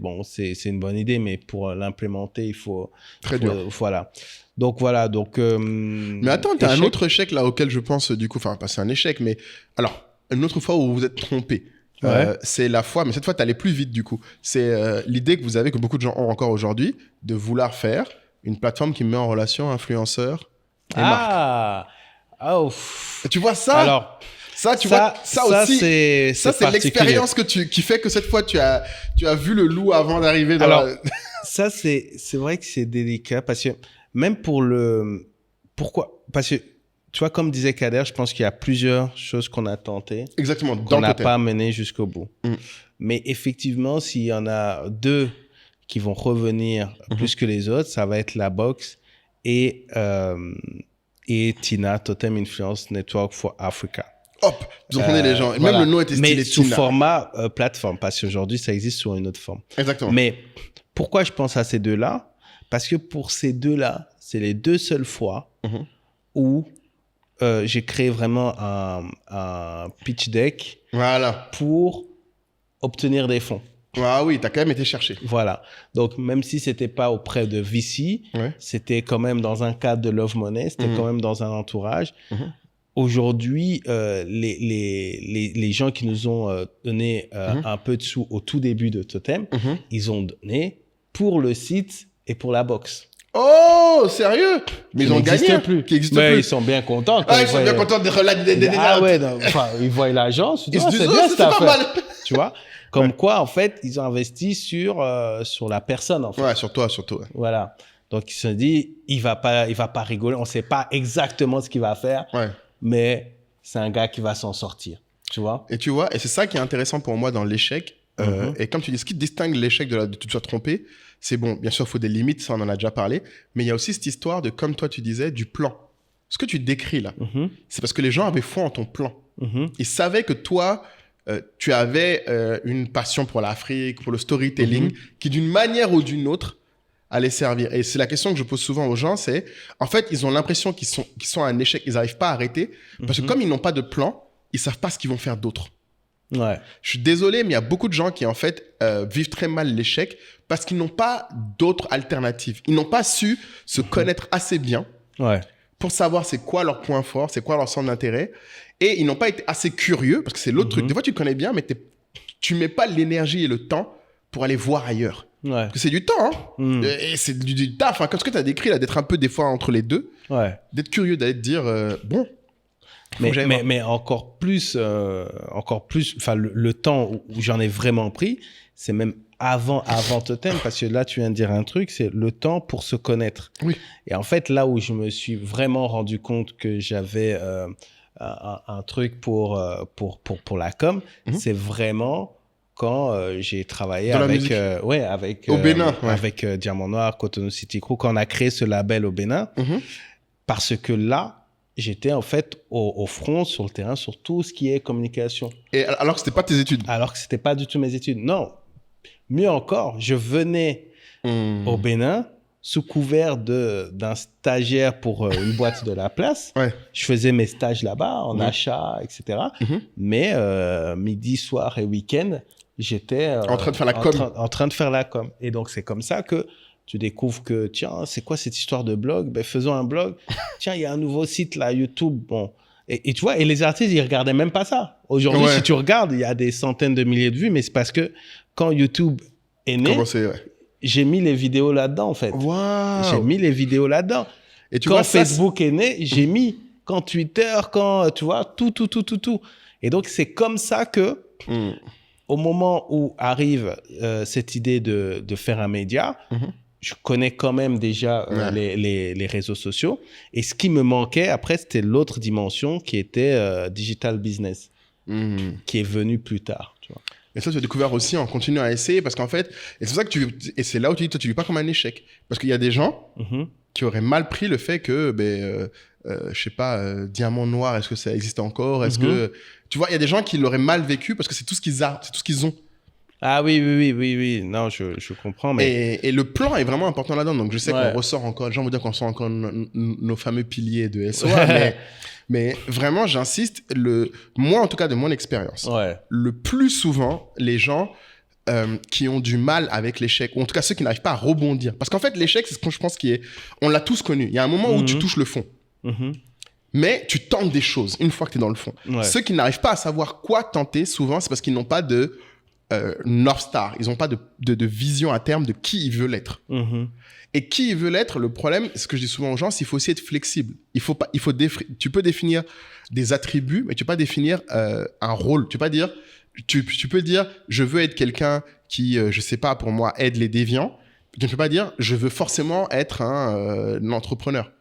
une bonne idée, mais pour l'implémenter, il faut... Très dur. Voilà. Donc, voilà. Mais attends, t'as un autre échec là auquel je pense, du coup, enfin, pas c'est un échec, mais alors, une autre fois où vous vous êtes trompé. C'est la fois, mais cette fois, t'allais plus vite, du coup. C'est l'idée que vous avez, que beaucoup de gens ont encore aujourd'hui, de vouloir faire une plateforme qui met en relation influenceurs et marques. Tu vois ça? Alors... Ça, tu vois, ça aussi, c'est l'expérience qui fait que cette fois, tu as vu le loup avant d'arriver dans ça, c'est vrai que c'est délicat parce que même pourquoi? Parce que, tu vois, comme disait Kader, je pense qu'il y a plusieurs choses qu'on a tentées. Exactement. Qu'on n'a pas menées jusqu'au bout. Mais effectivement, s'il y en a 2 qui vont revenir plus que les autres, ça va être la boxe et TINA, Totem Influence Network for Africa. Hop, vous comprenez les gens. Voilà. Même le nom était stylé. Mais sous format plateforme, parce qu'aujourd'hui, ça existe sur une autre forme. Exactement. Mais pourquoi je pense à ces 2-là? Parce que pour ces 2-là, c'est les 2 seules fois où j'ai créé vraiment un pitch deck pour obtenir des fonds. Ah oui, tu as quand même été chercher. Voilà. Donc, même si c'était pas auprès de VC, c'était quand même dans un cadre de Love Money, c'était quand même dans un entourage. Aujourd'hui, les gens qui nous ont donné un peu de sous au tout début de Totem, ils ont donné pour le site et pour la boxe. Oh, sérieux? Mais ils ont gagné. Plus. Qui n'existe Mais plus. ils sont bien contents. Ah, ils sont bien contents d'être là. Ah ouais, enfin, ils voient l'agence. Ils se disent, c'est pas mal. Tu vois? Comme quoi, en fait, ils ont investi sur la personne, en fait. Ouais, sur toi. Voilà. Donc, ils se sont dit, il va pas rigoler. On sait pas exactement ce qu'il va faire. Ouais. Mais c'est un gars qui va s'en sortir. Tu vois? Et tu vois, et c'est ça qui est intéressant pour moi dans l'échec. Et comme tu dis, ce qui distingue l'échec de tu te sois trompé, c'est bon, bien sûr, il faut des limites, ça on en a déjà parlé, mais il y a aussi cette histoire de, comme toi tu disais, du plan. Ce que tu décris là, c'est parce que les gens avaient foi en ton plan. Ils savaient que toi, tu avais une passion pour l'Afrique, pour le storytelling, qui d'une manière ou d'une autre allait servir. Et c'est la question que je pose souvent aux gens, c'est, en fait, ils ont l'impression qu'ils sont à un échec, ils n'arrivent pas à arrêter, parce que comme ils n'ont pas de plan, ils savent pas ce qu'ils vont faire d'autre. Ouais. Je suis désolé, mais il y a beaucoup de gens qui, en fait, vivent très mal l'échec parce qu'ils n'ont pas d'autres alternatives. Ils n'ont pas su se connaître assez bien pour savoir c'est quoi leur point fort, c'est quoi leur centre d'intérêt. Et ils n'ont pas été assez curieux, parce que c'est l'autre truc. Des fois, tu le connais bien, mais tu mets pas l'énergie et le temps pour aller voir ailleurs. Ouais. Parce que c'est du temps, hein. Et c'est du taf. Hein. Comme ce que tu as décrit, là, d'être un peu des fois entre les deux. Ouais. D'être curieux, d'aller te dire, bon... Mais encore plus, enfin, le temps où j'en ai vraiment pris, c'est même avant Totem, parce que là, tu viens de dire un truc, c'est le temps pour se connaître. Oui. Et en fait, là où je me suis vraiment rendu compte que j'avais un truc pour la com, c'est vraiment quand j'ai travaillé avec au Bénin, avec Diamant Noir, Cotonou City Crew, quand on a créé ce label au Bénin, parce que là, j'étais en fait au front, sur le terrain, sur tout ce qui est communication. Et alors que c'était pas tes études? Alors que c'était pas du tout mes études. Non. Mieux encore, je venais au Bénin sous couvert d'un stagiaire pour une boîte de la place. Je faisais mes stages là-bas, en achat, etc. Mais midi, soir et week-end, j'étais en train de faire la com. En train de faire la com. Et donc, c'est comme ça que tu découvres que, tiens, c'est quoi cette histoire de blog? Ben, faisons un blog. Tiens, il y a un nouveau site là, YouTube. Bon. Et tu vois, et les artistes, ils regardaient même pas ça. Aujourd'hui, si tu regardes, il y a des centaines de milliers de vues, mais c'est parce que quand YouTube est né, j'ai mis les vidéos là-dedans, en fait. Wow. J'ai mis les vidéos là-dedans. Et quand Facebook est né, j'ai mis, quand Twitter, quand, tu vois, tout. Et donc, c'est comme ça que, au moment où arrive cette idée de faire un média, je connais quand même déjà les réseaux sociaux. Et ce qui me manquait, après, c'était l'autre dimension qui était digital business, qui est venue plus tard. Tu vois. Et ça, tu as découvert aussi en continuant à essayer, parce qu'en fait, et c'est ça que et c'est là où tu dis, toi, tu ne vis pas comme un échec. Parce qu'il y a des gens qui auraient mal pris le fait que, je sais pas, Diamant Noir, est-ce que ça existe encore? Est-ce que, tu vois, il y a des gens qui l'auraient mal vécu parce que c'est tout ce qu'ils ont. Ah oui. Non, je comprends. Mais... Et le plan est vraiment important là-dedans. Donc, je sais qu'on ressort encore, les gens vont dire qu'on sort encore nos fameux piliers de SOA, mais vraiment, j'insiste, moi, en tout cas, de mon expérience, le plus souvent, les gens qui ont du mal avec l'échec, ou en tout cas ceux qui n'arrivent pas à rebondir. Parce qu'en fait, l'échec, c'est ce que je pense on l'a tous connu. Il y a un moment où tu touches le fond. Mais tu tentes des choses une fois que tu es dans le fond. Ceux qui n'arrivent pas à savoir quoi tenter, souvent, c'est parce qu'ils n'ont pas de North Star. Ils n'ont pas de vision à terme de qui ils veulent être. Et qui ils veulent être, le problème, ce que je dis souvent aux gens, c'est qu'il faut aussi être flexible. Tu peux définir des attributs, mais tu peux pas définir un rôle. Tu peux dire, je veux être quelqu'un qui, je sais pas, pour moi, aide les déviants. tu ne peux pas dire, je veux forcément être un entrepreneur.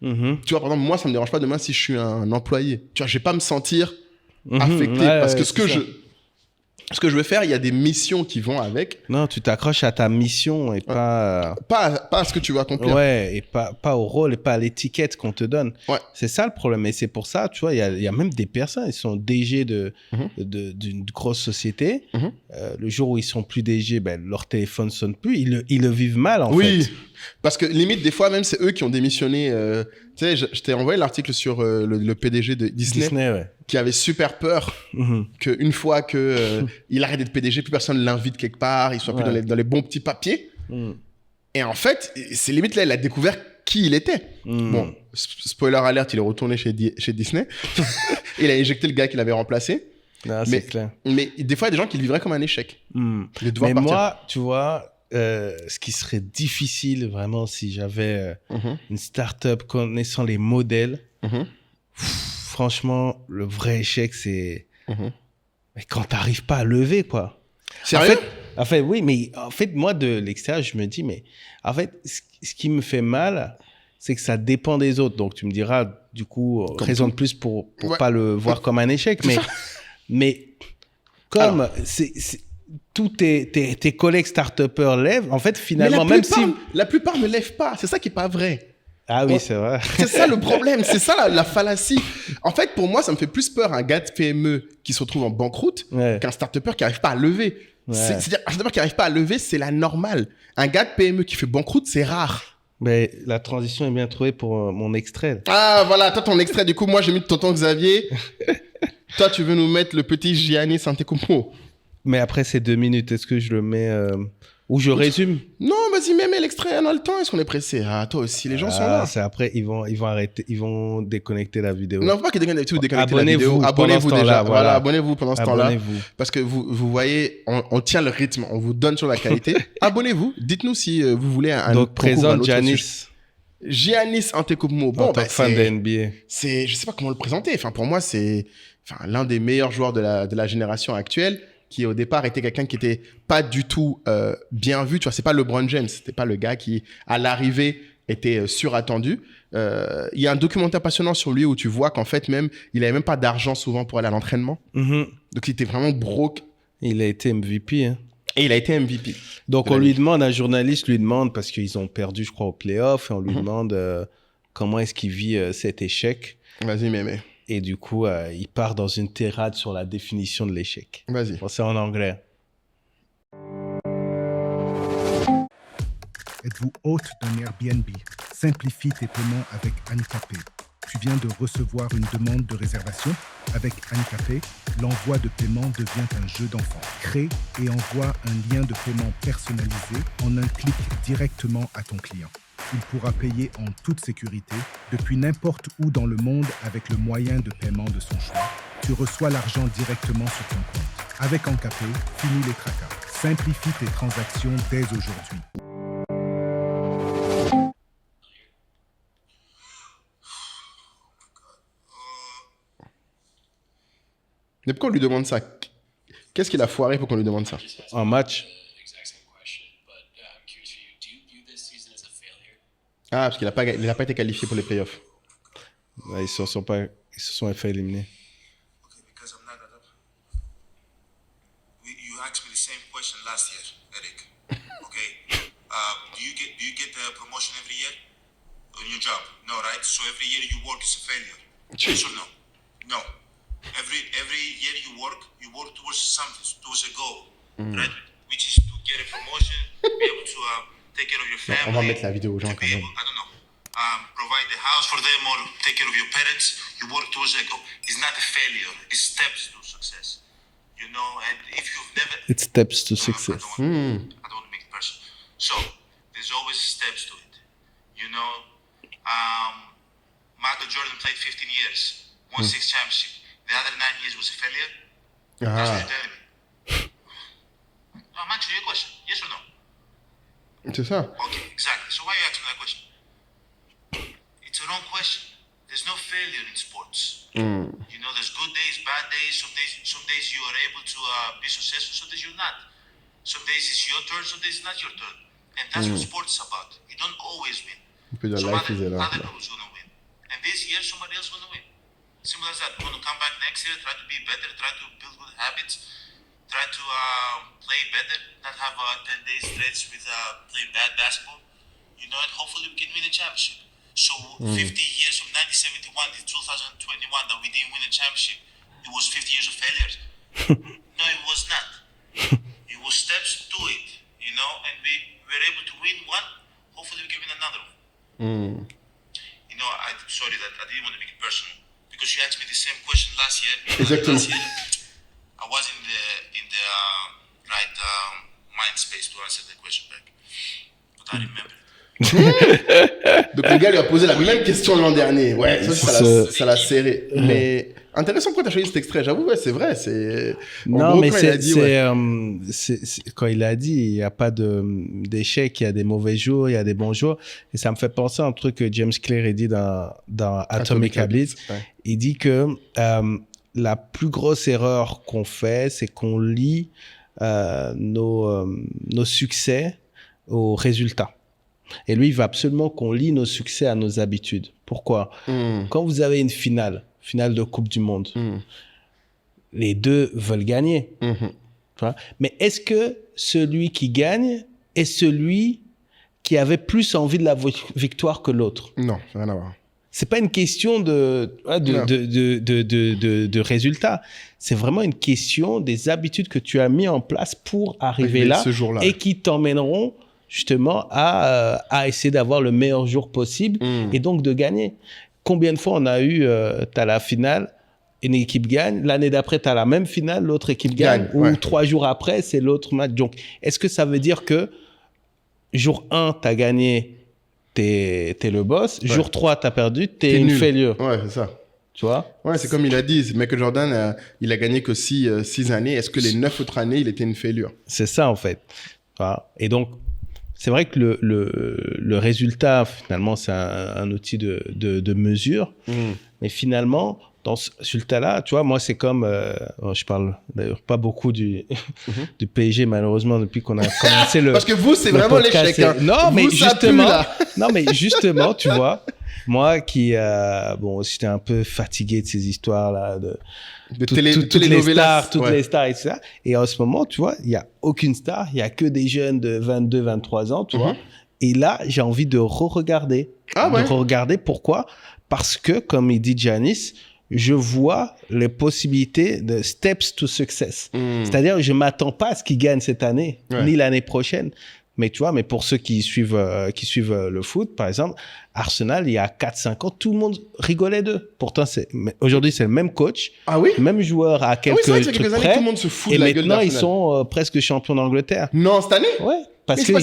Mhm. Tu vois, par exemple, moi, ça me dérange pas demain si je suis un employé. Tu vois, je vais pas me sentir Mhm. affecté Ouais, parce que ouais, ce que c'est ça. ce que je veux faire, il y a des missions qui vont avec, Non, tu t'accroches à ta mission et pas... pas à ce que tu vas accomplir. Ouais, et pas au rôle et pas à l'étiquette qu'on te donne. Ouais. C'est ça le problème. Et c'est pour ça, tu vois, il y a même des personnes, ils sont DG d'une grosse société. Mhm. Le jour où ils sont plus DG, ben, leur téléphone sonne plus. Ils le vivent mal, en Oui, fait. parce que limite, des fois, même, c'est eux qui ont démissionné. Tu sais, je t'ai envoyé l'article sur le PDG de Disney, Ouais. qui avait super peur Mhm. qu'une fois que il arrête d'être PDG, plus personne l'invite quelque part, il soit plus Ouais. dans les bons petits papiers. Mhm. Et en fait, c'est limite là, il a découvert qui il était. Mhm. Bon, spoiler alert, il est retourné chez Disney. Il a éjecté le gars qui l'avait remplacé. Non, Mais- c'est clair. Mais des fois, il y a des gens qui le vivraient comme un échec. Mhm. De devoir Mais partir. moi, tu vois, ce qui serait difficile vraiment si j'avais Mhm, une start-up connaissant les modèles, mhm, franchement, le vrai échec, c'est mhm. mais quand t'arrives pas à lever, quoi. Sérieux? En fait, oui, mais en fait, moi, de l'extérieur, je me dis, mais en fait, ce qui me fait mal, c'est que ça dépend des autres. Donc, tu me diras, du coup, Comme raison tout. de plus pour Ouais. pas le voir comme un échec. Mais comme tous tes collègues start-upers lèvent, en fait, Mais finalement, même si... la plupart ne lèvent pas. C'est ça qui est pas vrai. Ah oui, Ouais. c'est vrai. C'est ça le problème. C'est ça la fallacie. En fait, pour moi, ça me fait plus peur un gars de PME qui se retrouve en banqueroute Ouais. qu'un start-upper qui arrive pas à lever. Ouais. C'est-à-dire, un start-upper qui arrive pas à lever, c'est la normale. Un gars de PME qui fait banqueroute, c'est rare. Mais la transition est bien trouvée pour mon extrait. Ah, voilà, toi, ton extrait. Du coup, moi, j'ai mis tonton Xavier. Toi, tu veux nous mettre le petit Giannis Antetokounmpo. Mais après ces 2 minutes, est-ce que je le mets... Ou je résume? Non, vas-y, mets l'extrait. On a le temps. Est-ce qu'on est pressé? Ah, toi aussi, les gens sont là. C'est après, ils vont arrêter, ils vont déconnecter la vidéo. Non, faut pas que vous déconnectez la Abonnez-vous vidéo. pendant Abonnez-vous ce temps-là, déjà. voilà. Voilà, abonnez-vous pendant ce temps-là. Abonnez-vous. Parce que vous voyez, on tient le rythme. On vous donne sur la qualité. Abonnez-vous. Dites-nous si vous voulez un Donc, concours ou un présente autre Giannis sujet. Giannis Antetokounmpo. en Bon, tant bah, que fan de c'est, NBA. je sais pas comment le présenter. Enfin, pour moi, c'est l'un des meilleurs joueurs de la génération actuelle, qui au départ était quelqu'un qui était pas du tout bien vu. Tu vois, c'est pas LeBron James. C'était pas le gars qui, à l'arrivée, était surattendu. Il y a un documentaire passionnant sur lui où tu vois qu'en fait, même, il avait même pas d'argent souvent pour aller à l'entraînement. Mhm. Donc, il était vraiment broke. Il a été MVP. Hein. Et il a été MVP. Donc, De on la lui ligue. demande, un journaliste lui demande, parce qu'ils ont perdu, je crois, au playoff, et on lui Mhm. demande comment est-ce qu'il vit cet échec. Vas-y, mémé. Et du coup, il part dans une tirade sur la définition de l'échec. Vas-y. Bon, c'est en anglais. Êtes-vous hôte d'un Airbnb? Simplifie tes paiements avec Handicapé. Tu viens de recevoir une demande de réservation? Avec Handicapé, l'envoi de paiement devient un jeu d'enfant. Crée et envoie un lien de paiement personnalisé en un clic directement à ton client. Il pourra payer en toute sécurité depuis n'importe où dans le monde avec le moyen de paiement de son choix. Tu reçois l'argent directement sur ton compte. Avec Handicapé, finis les tracas. Simplifie tes transactions dès aujourd'hui. Mais pourquoi on lui demande ça? Qu'est-ce qu'il a foiré pour qu'on lui demande ça? En match, Exact same question, but I'm curious for you. Do you view this season as a failure? Ah, parce qu'il a pas été qualifié pour les playoffs. ils se sont fait éliminer. Okay, because I'm not that up. You asked me the same question last year, Eric. Okay. Do you get the promotion every year on your job? No, right? So every year you work is a failure. Yes or no? No. Every year you work towards something, towards a goal, right? Which is to get a promotion, be able to take care of your Non, family. on va mettre la vidéo aux gens to quand be même. able, I don't know, provide the house for them or take care of your parents. You work towards a goal. It's not a failure. It's steps to success. You know, and if you've never, It steps to I success. don't want to make it personal. So there's always steps to it. You know, Michael Jordan played 15 years, won 6 championships. The other 9 years was a failure. That's what Ah, you're telling me. I'm answering your question. Yes or no? c'est ça. Okay, exactly. So why are you asking that question? It's a wrong question. There's no failure in sports. You know, there's good days, bad days. Some days you are able to be successful. Some days you're not. Some days it's your turn. Some days it's not your turn. And that's what sports is about. You don't always win. Un peu de Some life is a other lot. people is gonna win. And this year somebody else gonna win. Simple as that. You want to come back next year, try to be better, try to build good habits, try to play better, not have 10 days stretch with playing bad basketball. You know, and hopefully we can win a championship. So 50 years from 1971 to 2021 that we didn't win a championship, it was 50 years of failures. No, it was not. It was steps to it, you know, and we were able to win one. Hopefully we can win another one. You know, I'm sorry that I didn't want to make it personal because you asked me the same question last year. Exactly. Last year, I was in the right mind space to answer the question back, but I remember. Donc le gars lui a posé la même question l'an dernier. Ouais, ça l'a serré. Mais intéressant pourquoi tu as choisi cet extrait. J'avoue, ouais, c'est vrai. Non, mais quand il a dit, il n'y a pas d'échec, il y a des mauvais jours, il y a des bons jours. Et ça me fait penser à un truc que James Clear a dit dans Atomic Habits. Ouais. Il dit que la plus grosse erreur qu'on fait, c'est qu'on lie nos succès aux résultats. Et lui, il veut absolument qu'on lie nos succès à nos habitudes. Pourquoi ? Quand vous avez une finale de Coupe du Monde, les deux veulent gagner. Mais est-ce que celui qui gagne est celui qui avait plus envie de la victoire que l'autre ? Non, rien à voir. C'est pas une question de résultat. C'est vraiment une question des habitudes que tu as mis en place pour arriver là et qui t'emmèneront justement à essayer d'avoir le meilleur jour possible et donc de gagner. Combien de fois on a eu, t'as la finale, une équipe gagne, l'année d'après t'as la même finale, l'autre équipe gagne, ou 3 jours après c'est l'autre match. Donc est-ce que ça veut dire que jour 1 t'as gagné, t'es le boss, jour 3 t'as perdu, t'es une failure. Ouais, c'est ça. Tu vois ? Ouais, c'est comme il a dit, Michael Jordan, il a gagné que 6 années. Est-ce que les 9 autres années, il était une failure ? C'est ça en fait. Voilà. Et donc c'est vrai que le résultat, finalement, c'est un outil de mesure. Mais finalement, dans ce résultat-là, tu vois, moi, c'est comme... je parle d'ailleurs pas beaucoup du PSG, malheureusement, depuis qu'on a commencé le... Parce que vous, c'est vraiment l'échec. Hein. Non, mais justement, tu vois, moi qui... j'étais un peu fatigué de ces histoires-là, toutes les stars, etc. Et en ce moment, tu vois, il n'y a aucune star, il n'y a que des jeunes de 22, 23 ans, tu vois. Et là, j'ai envie de re-regarder. Re-regarder, pourquoi ? Parce que, comme il dit Giannis, je vois les possibilités de steps to success. C'est-à-dire, je ne m'attends pas à ce qu'ils gagnent cette année, ni l'année prochaine. Mais tu vois, pour ceux qui suivent le foot, par exemple, Arsenal, il y a 4-5 ans, tout le monde rigolait d'eux. Pourtant, aujourd'hui, c'est le même coach, même joueur à quelques trucs près. Tout le monde se fout et de la gueule maintenant, ils sont presque champions d'Angleterre. Non, cette année ? Ouais, parce que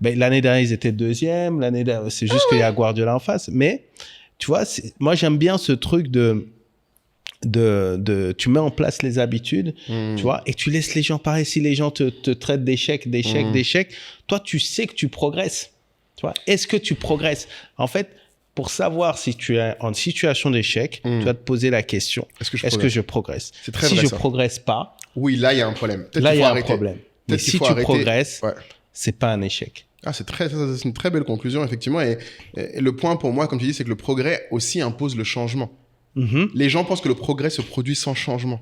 l'année dernière, ils étaient deuxième. L'année dernière, c'est juste qu'il y a Guardiola en face. Mais tu vois, moi, j'aime bien ce truc tu mets en place les habitudes, tu vois, et tu laisses les gens pareil. Si les gens te traitent d'échec, toi, tu sais que tu progresses. Tu vois, est-ce que tu progresses ? En fait, pour savoir si tu es en situation d'échec, tu vas te poser la question, est-ce que je progresse ? C'est très si vrai, je ça. progresse pas, oui, là, il y a un problème. Là, il y a un problème. Mais si tu progresses, c'est pas un échec. C'est une très belle conclusion, effectivement. Et le point pour moi, comme tu dis, c'est que le progrès aussi impose le changement. Les gens pensent que le progrès se produit sans changement.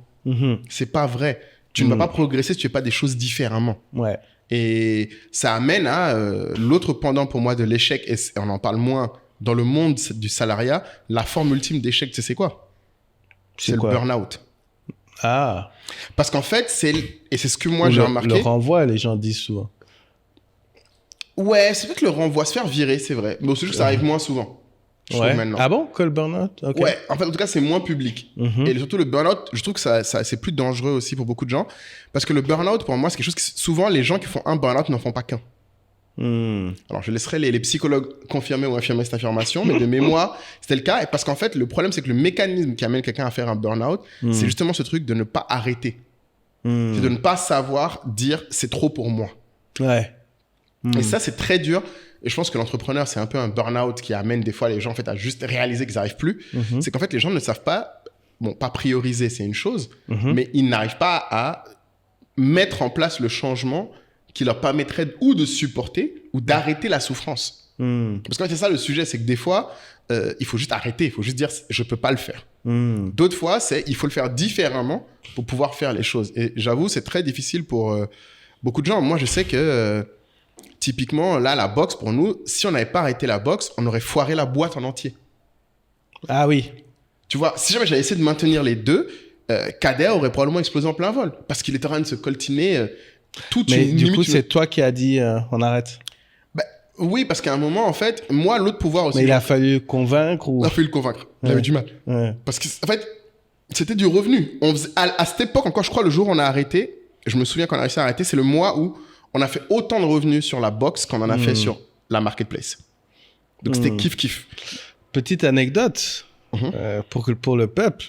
C'est pas vrai. Tu ne vas pas progresser si tu fais pas des choses différemment. Ouais. Et ça amène à l'autre pendant pour moi de l'échec, et on en parle moins dans le monde du salariat, la forme ultime d'échec, tu sais c'est quoi ? C'est le burn-out. Ah. Parce qu'en fait, c'est ce que moi j'ai remarqué. Le renvoi, les gens disent souvent. Ouais, c'est vrai que le renvoi, se faire virer, c'est vrai. Mais c'est juste que ça arrive moins souvent. Maintenant. Ah bon, que le burn-out ? Okay. Ouais, en fait, en tout cas, c'est moins public. Et surtout, le burn-out, je trouve que ça, c'est plus dangereux aussi pour beaucoup de gens. Parce que le burn-out, pour moi, c'est quelque chose que souvent, les gens qui font un burn-out n'en font pas qu'un. Alors, je laisserai les psychologues confirmer ou infirmer cette affirmation, mais de mémoire, c'était le cas. Et parce qu'en fait, le problème, c'est que le mécanisme qui amène quelqu'un à faire un burn-out, c'est justement ce truc de ne pas arrêter. C'est de ne pas savoir dire « c'est trop pour moi ». Ouais. Et ça, c'est très dur. Et je pense que l'entrepreneur, c'est un peu un burn-out qui amène des fois les gens en fait, à juste réaliser qu'ils n'arrivent plus. C'est qu'en fait, les gens ne savent pas, pas prioriser, c'est une chose, mais ils n'arrivent pas à mettre en place le changement qui leur permettrait ou de supporter ou d'arrêter la souffrance. Parce que c'est ça le sujet, c'est que des fois, il faut juste arrêter, il faut juste dire je peux pas le faire. D'autres fois, il faut le faire différemment pour pouvoir faire les choses. Et j'avoue, c'est très difficile pour beaucoup de gens. Moi, je sais que typiquement, là, la boxe, pour nous, si on n'avait pas arrêté la boxe, on aurait foiré la boîte en entier. Ah oui. Tu vois, si jamais j'avais essayé de maintenir les deux, Kader aurait probablement explosé en plein vol parce qu'il était en train de se coltiner toute Mais une du limite. coup, c'est toi qui as dit on arrête. Oui, parce qu'à un moment, en fait, moi, l'autre pouvoir aussi. Mais il a fallu convaincre ou... Il a fallu le convaincre. Il avait du mal. Ouais. Parce qu'en fait, c'était du revenu. À cette époque, encore, je crois, le jour où on a arrêté, je me souviens qu'on a réussi à arrêter, c'est le mois où on a fait autant de revenus sur la box qu'on en a fait sur la marketplace. Donc, c'était kiff-kiff. Petite anecdote pour le peuple.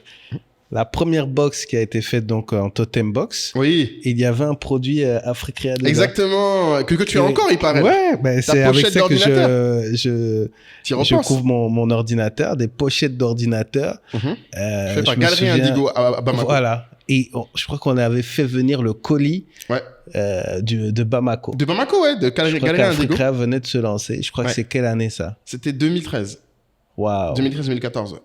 La première box qui a été faite donc en Totem Box, Oui. il y avait un produit Africrea dedans. Exactement. Que tu as encore, il paraît. Ouais, ben c'est avec pochette ça que d'ordinateur. je T'y repenses. couvre mon ordinateur, des pochettes d'ordinateur. Fait par je me Galerie souviens- Indigo à Bamako. Voilà. Et je crois qu'on avait fait venir le colis Ouais. de Bamako. De Bamako, ouais, de Je crois Galerie Indigo. qu'Africrea venait de se lancer. Je crois que Ouais. c'est quelle année ça? C'était 2013. Waouh. 2013-2014.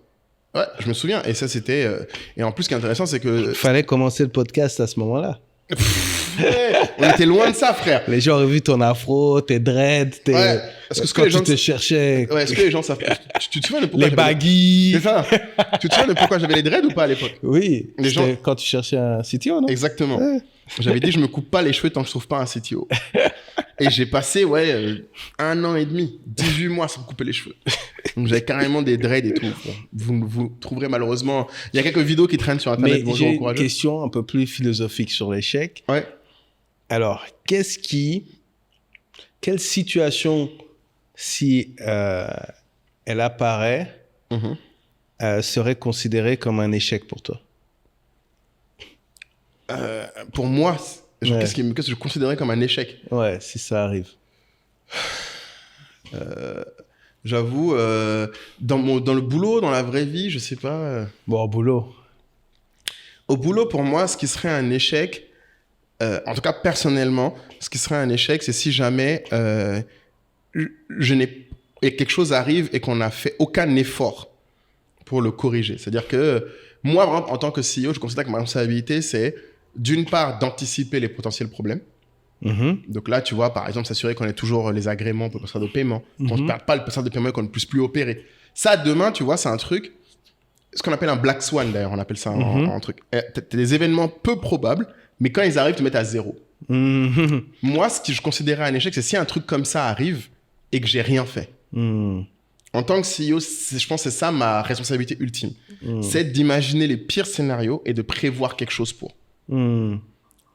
Ouais, je me souviens. Et ça, c'était... Et en plus, ce qui est intéressant, c'est que... Fallait commencer le podcast à ce moment-là. Ouais, on était loin de ça, frère. Les gens auraient vu ton afro, tes dreads, Ouais, parce que ce que quand les gens... tu te cherchais, Ouais, est-ce que les gens savent... Tu te souviens de pourquoi... les j'avais- baggy. C'est ça. Tu te souviens de pourquoi j'avais les dreads ou pas à l'époque? Oui, Les c'était gens- quand tu cherchais un CTO, non? Exactement. Ouais. J'avais dit, je me coupe pas les cheveux tant que je trouve pas un CTO. Et j'ai passé, 1 an et demi, 18 mois sans me couper les cheveux. Donc j'avais carrément des dreads et tout. Bon, vous trouverez malheureusement... Il y a quelques vidéos qui traînent sur Internet. Mais Bonjour, j'ai une courageux. question un peu plus philosophique sur l'échec. Ouais. Alors, quelle situation, si elle apparaît, Mhm. serait considérée comme un échec pour toi? Pour moi, Ouais. qu'est-ce que je considérais comme un échec? Ouais, si ça arrive. J'avoue, dans le boulot, dans la vraie vie, je sais pas. Bon, au boulot. Au boulot, pour moi, ce qui serait un échec, en tout cas personnellement, ce qui serait un échec, c'est si jamais et quelque chose arrive et qu'on n'a fait aucun effort pour le corriger. C'est-à-dire que moi, vraiment, en tant que CEO, je considère que ma responsabilité, c'est d'une part d'anticiper les potentiels problèmes. Donc là, tu vois, par exemple, s'assurer qu'on ait toujours les agréments pour le passage de paiement, qu'on ne perde pas le passage de paiement et qu'on ne puisse plus opérer. Ça, demain, tu vois, c'est un truc, ce qu'on appelle un black swan, d'ailleurs, on appelle ça en truc. T'as des événements peu probables, mais quand ils arrivent, tu mets à zéro. Moi, ce que je considérais un échec, c'est si un truc comme ça arrive et que j'ai rien fait. En tant que CEO, je pense que c'est ça ma responsabilité ultime. C'est d'imaginer les pires scénarios et de prévoir quelque chose pour.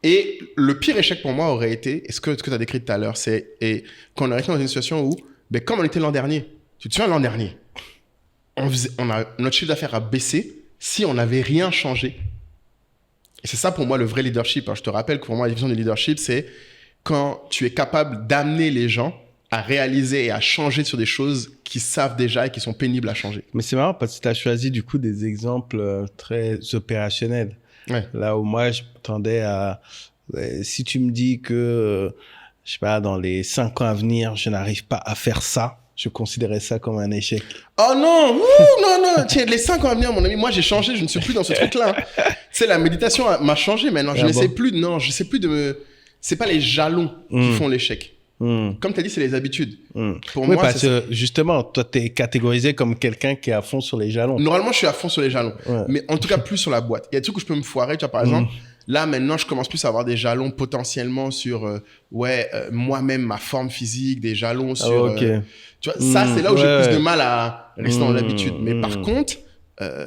Et le pire échec pour moi aurait été, et ce que tu as décrit tout à l'heure, c'est qu'on aurait été dans une situation où, comme on était l'an dernier, tu te souviens l'an dernier, notre chiffre d'affaires a baissé si on n'avait rien changé. Et c'est ça pour moi le vrai leadership. Je te rappelle que pour moi la définition du leadership, c'est quand tu es capable d'amener les gens à réaliser et à changer sur des choses qu'ils savent déjà et qui sont pénibles à changer. Mais c'est marrant parce que tu as choisi du coup des exemples très opérationnels. Ouais. Là où moi, je m'attendais à... si tu me dis que, je sais pas, dans les 5 ans à venir, je n'arrive pas à faire ça, je considérais ça comme un échec. Oh non, non. Tiens, les 5 ans à venir, mon ami, moi j'ai changé, je ne suis plus dans ce truc-là. Tu sais, la méditation m'a changé maintenant. Je ne sais plus, je sais plus de me... C'est pas les jalons qui font l'échec. Comme tu as dit, c'est les habitudes. Pour Oui, moi, parce c'est ça. que justement, toi, tu es catégorisé comme quelqu'un qui est à fond sur les jalons. Normalement, je suis à fond sur les jalons. Ouais. Mais en tout cas, plus sur la boîte. Il y a des trucs où je peux me foirer. Tu vois, par exemple, là, maintenant, je commence plus à avoir des jalons potentiellement sur moi-même, ma forme physique, des jalons sur... ok. tu vois, ça, c'est là où j'ai Ouais. plus de mal à rester dans l'habitude. Mais par contre,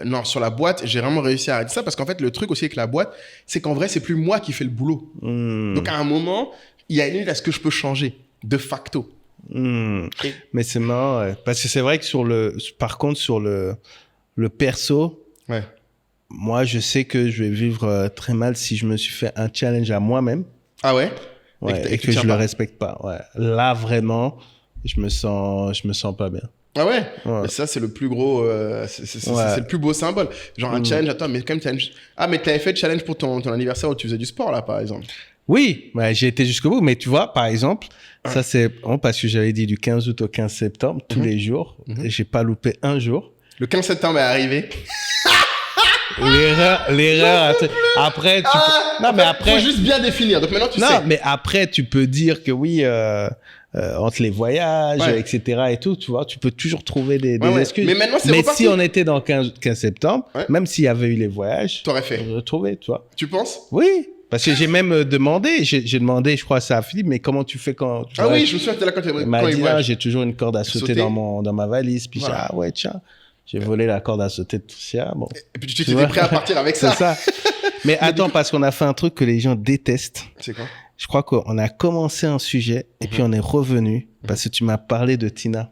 non, sur la boîte, j'ai vraiment réussi à arrêter ça parce qu'en fait, le truc aussi avec la boîte, c'est qu'en vrai, c'est plus moi qui fais le boulot. Donc, à un moment, il y a une limite à ce que je peux changer, de facto. Mais c'est marrant, ouais. Parce que c'est vrai que par contre, sur le perso, Ouais. moi, je sais que je vais vivre très mal si je me suis fait un challenge à moi-même. Ah ouais? Ouais, Et et que tu que tiens je le pas. respecte pas. Ouais. Là, vraiment, je me sens pas bien. Ah ouais? Ouais. Et ça, c'est le plus gros, c'est Ouais. le plus beau symbole. Genre un challenge, attends, mais quand même, challenge. Ah, mais t'avais fait le challenge pour ton anniversaire où tu faisais du sport, là, par exemple. Oui, bah, j'ai été jusqu'au bout. Mais tu vois, par exemple, ça c'est parce que j'avais dit du 15 août au 15 septembre, tous les jours. Et j'ai pas loupé un jour. Le 15 septembre est arrivé. L'erreur. Après, tu peux... Non, mais après... Faut juste bien définir. Donc maintenant, tu sais. Non, mais après, tu peux dire que oui, entre les voyages, Ouais. etc. et tout, tu vois, tu peux toujours trouver des Ouais. excuses. Mais maintenant, c'est Mais reparti. si on était dans 15 septembre, Ouais. même s'il y avait eu les voyages, T'aurais fait. on aurait trouvé, tu vois. Tu penses? Oui, parce que j'ai même demandé, j'ai demandé, je crois, ça à Philippe, mais comment tu fais quand... tu Ah vois, oui, je me souviens, t'es là quand il m'a dit, voyage. j'ai toujours une corde à sauter Sauter. dans ma valise. Puis Voilà. j'ai dit, ah ouais, tiens, j'ai volé la corde à sauter de tout ça. Bon, Et puis tu Tu étais vois. prêt à partir avec c'est ça. ça. Mais attends, parce qu'on a fait un truc que les gens détestent. C'est quoi? Je crois qu'on a commencé un sujet et puis on est revenu parce que tu m'as parlé de Tina.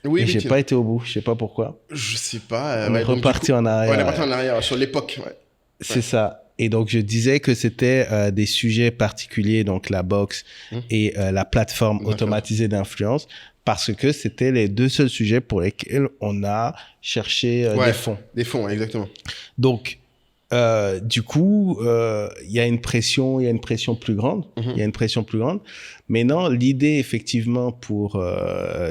Oui, et oui. j'ai pas été au bout, je sais pas pourquoi. Je sais pas. On est donc, du reparti coup- en arrière. Ouais, on est reparti en arrière, sur l'époque. Ouais. C'est ça. Et donc je disais que c'était des sujets particuliers, donc la box et la plateforme D'accord. automatisée d'influence, parce que c'était les deux seuls sujets pour lesquels on a cherché Ouais. des fonds. Des fonds, ouais, exactement. Donc, du coup, il y a une pression plus grande. Il y a une pression plus grande. Mais non, l'idée, effectivement, pour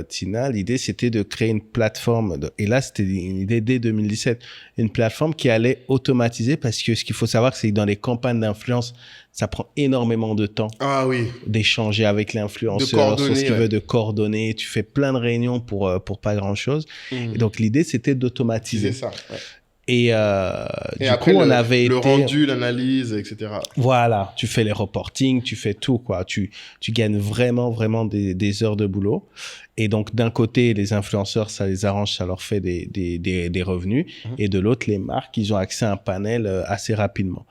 Tina, l'idée, c'était de créer une plateforme. Et là, c'était une idée dès 2017. Une plateforme qui allait automatiser parce que ce qu'il faut savoir, c'est que dans les campagnes d'influence, ça prend énormément de temps Ah oui. d'échanger avec l'influenceur sur coordonner, ce qu'il ouais. veut, de coordonner. Tu fais plein de réunions pour pas grand-chose. Et donc, l'idée, c'était d'automatiser. C'est ça. Ouais. Et, Et du après, coup, on le avait le été... rendu, l'analyse, etc. Voilà, tu fais les reportings, tu fais tout, quoi. Tu gagnes vraiment des heures de boulot. Et donc, d'un côté, les influenceurs, ça les arrange, ça leur fait des revenus. Et de l'autre, les marques, ils ont accès à un panel assez rapidement.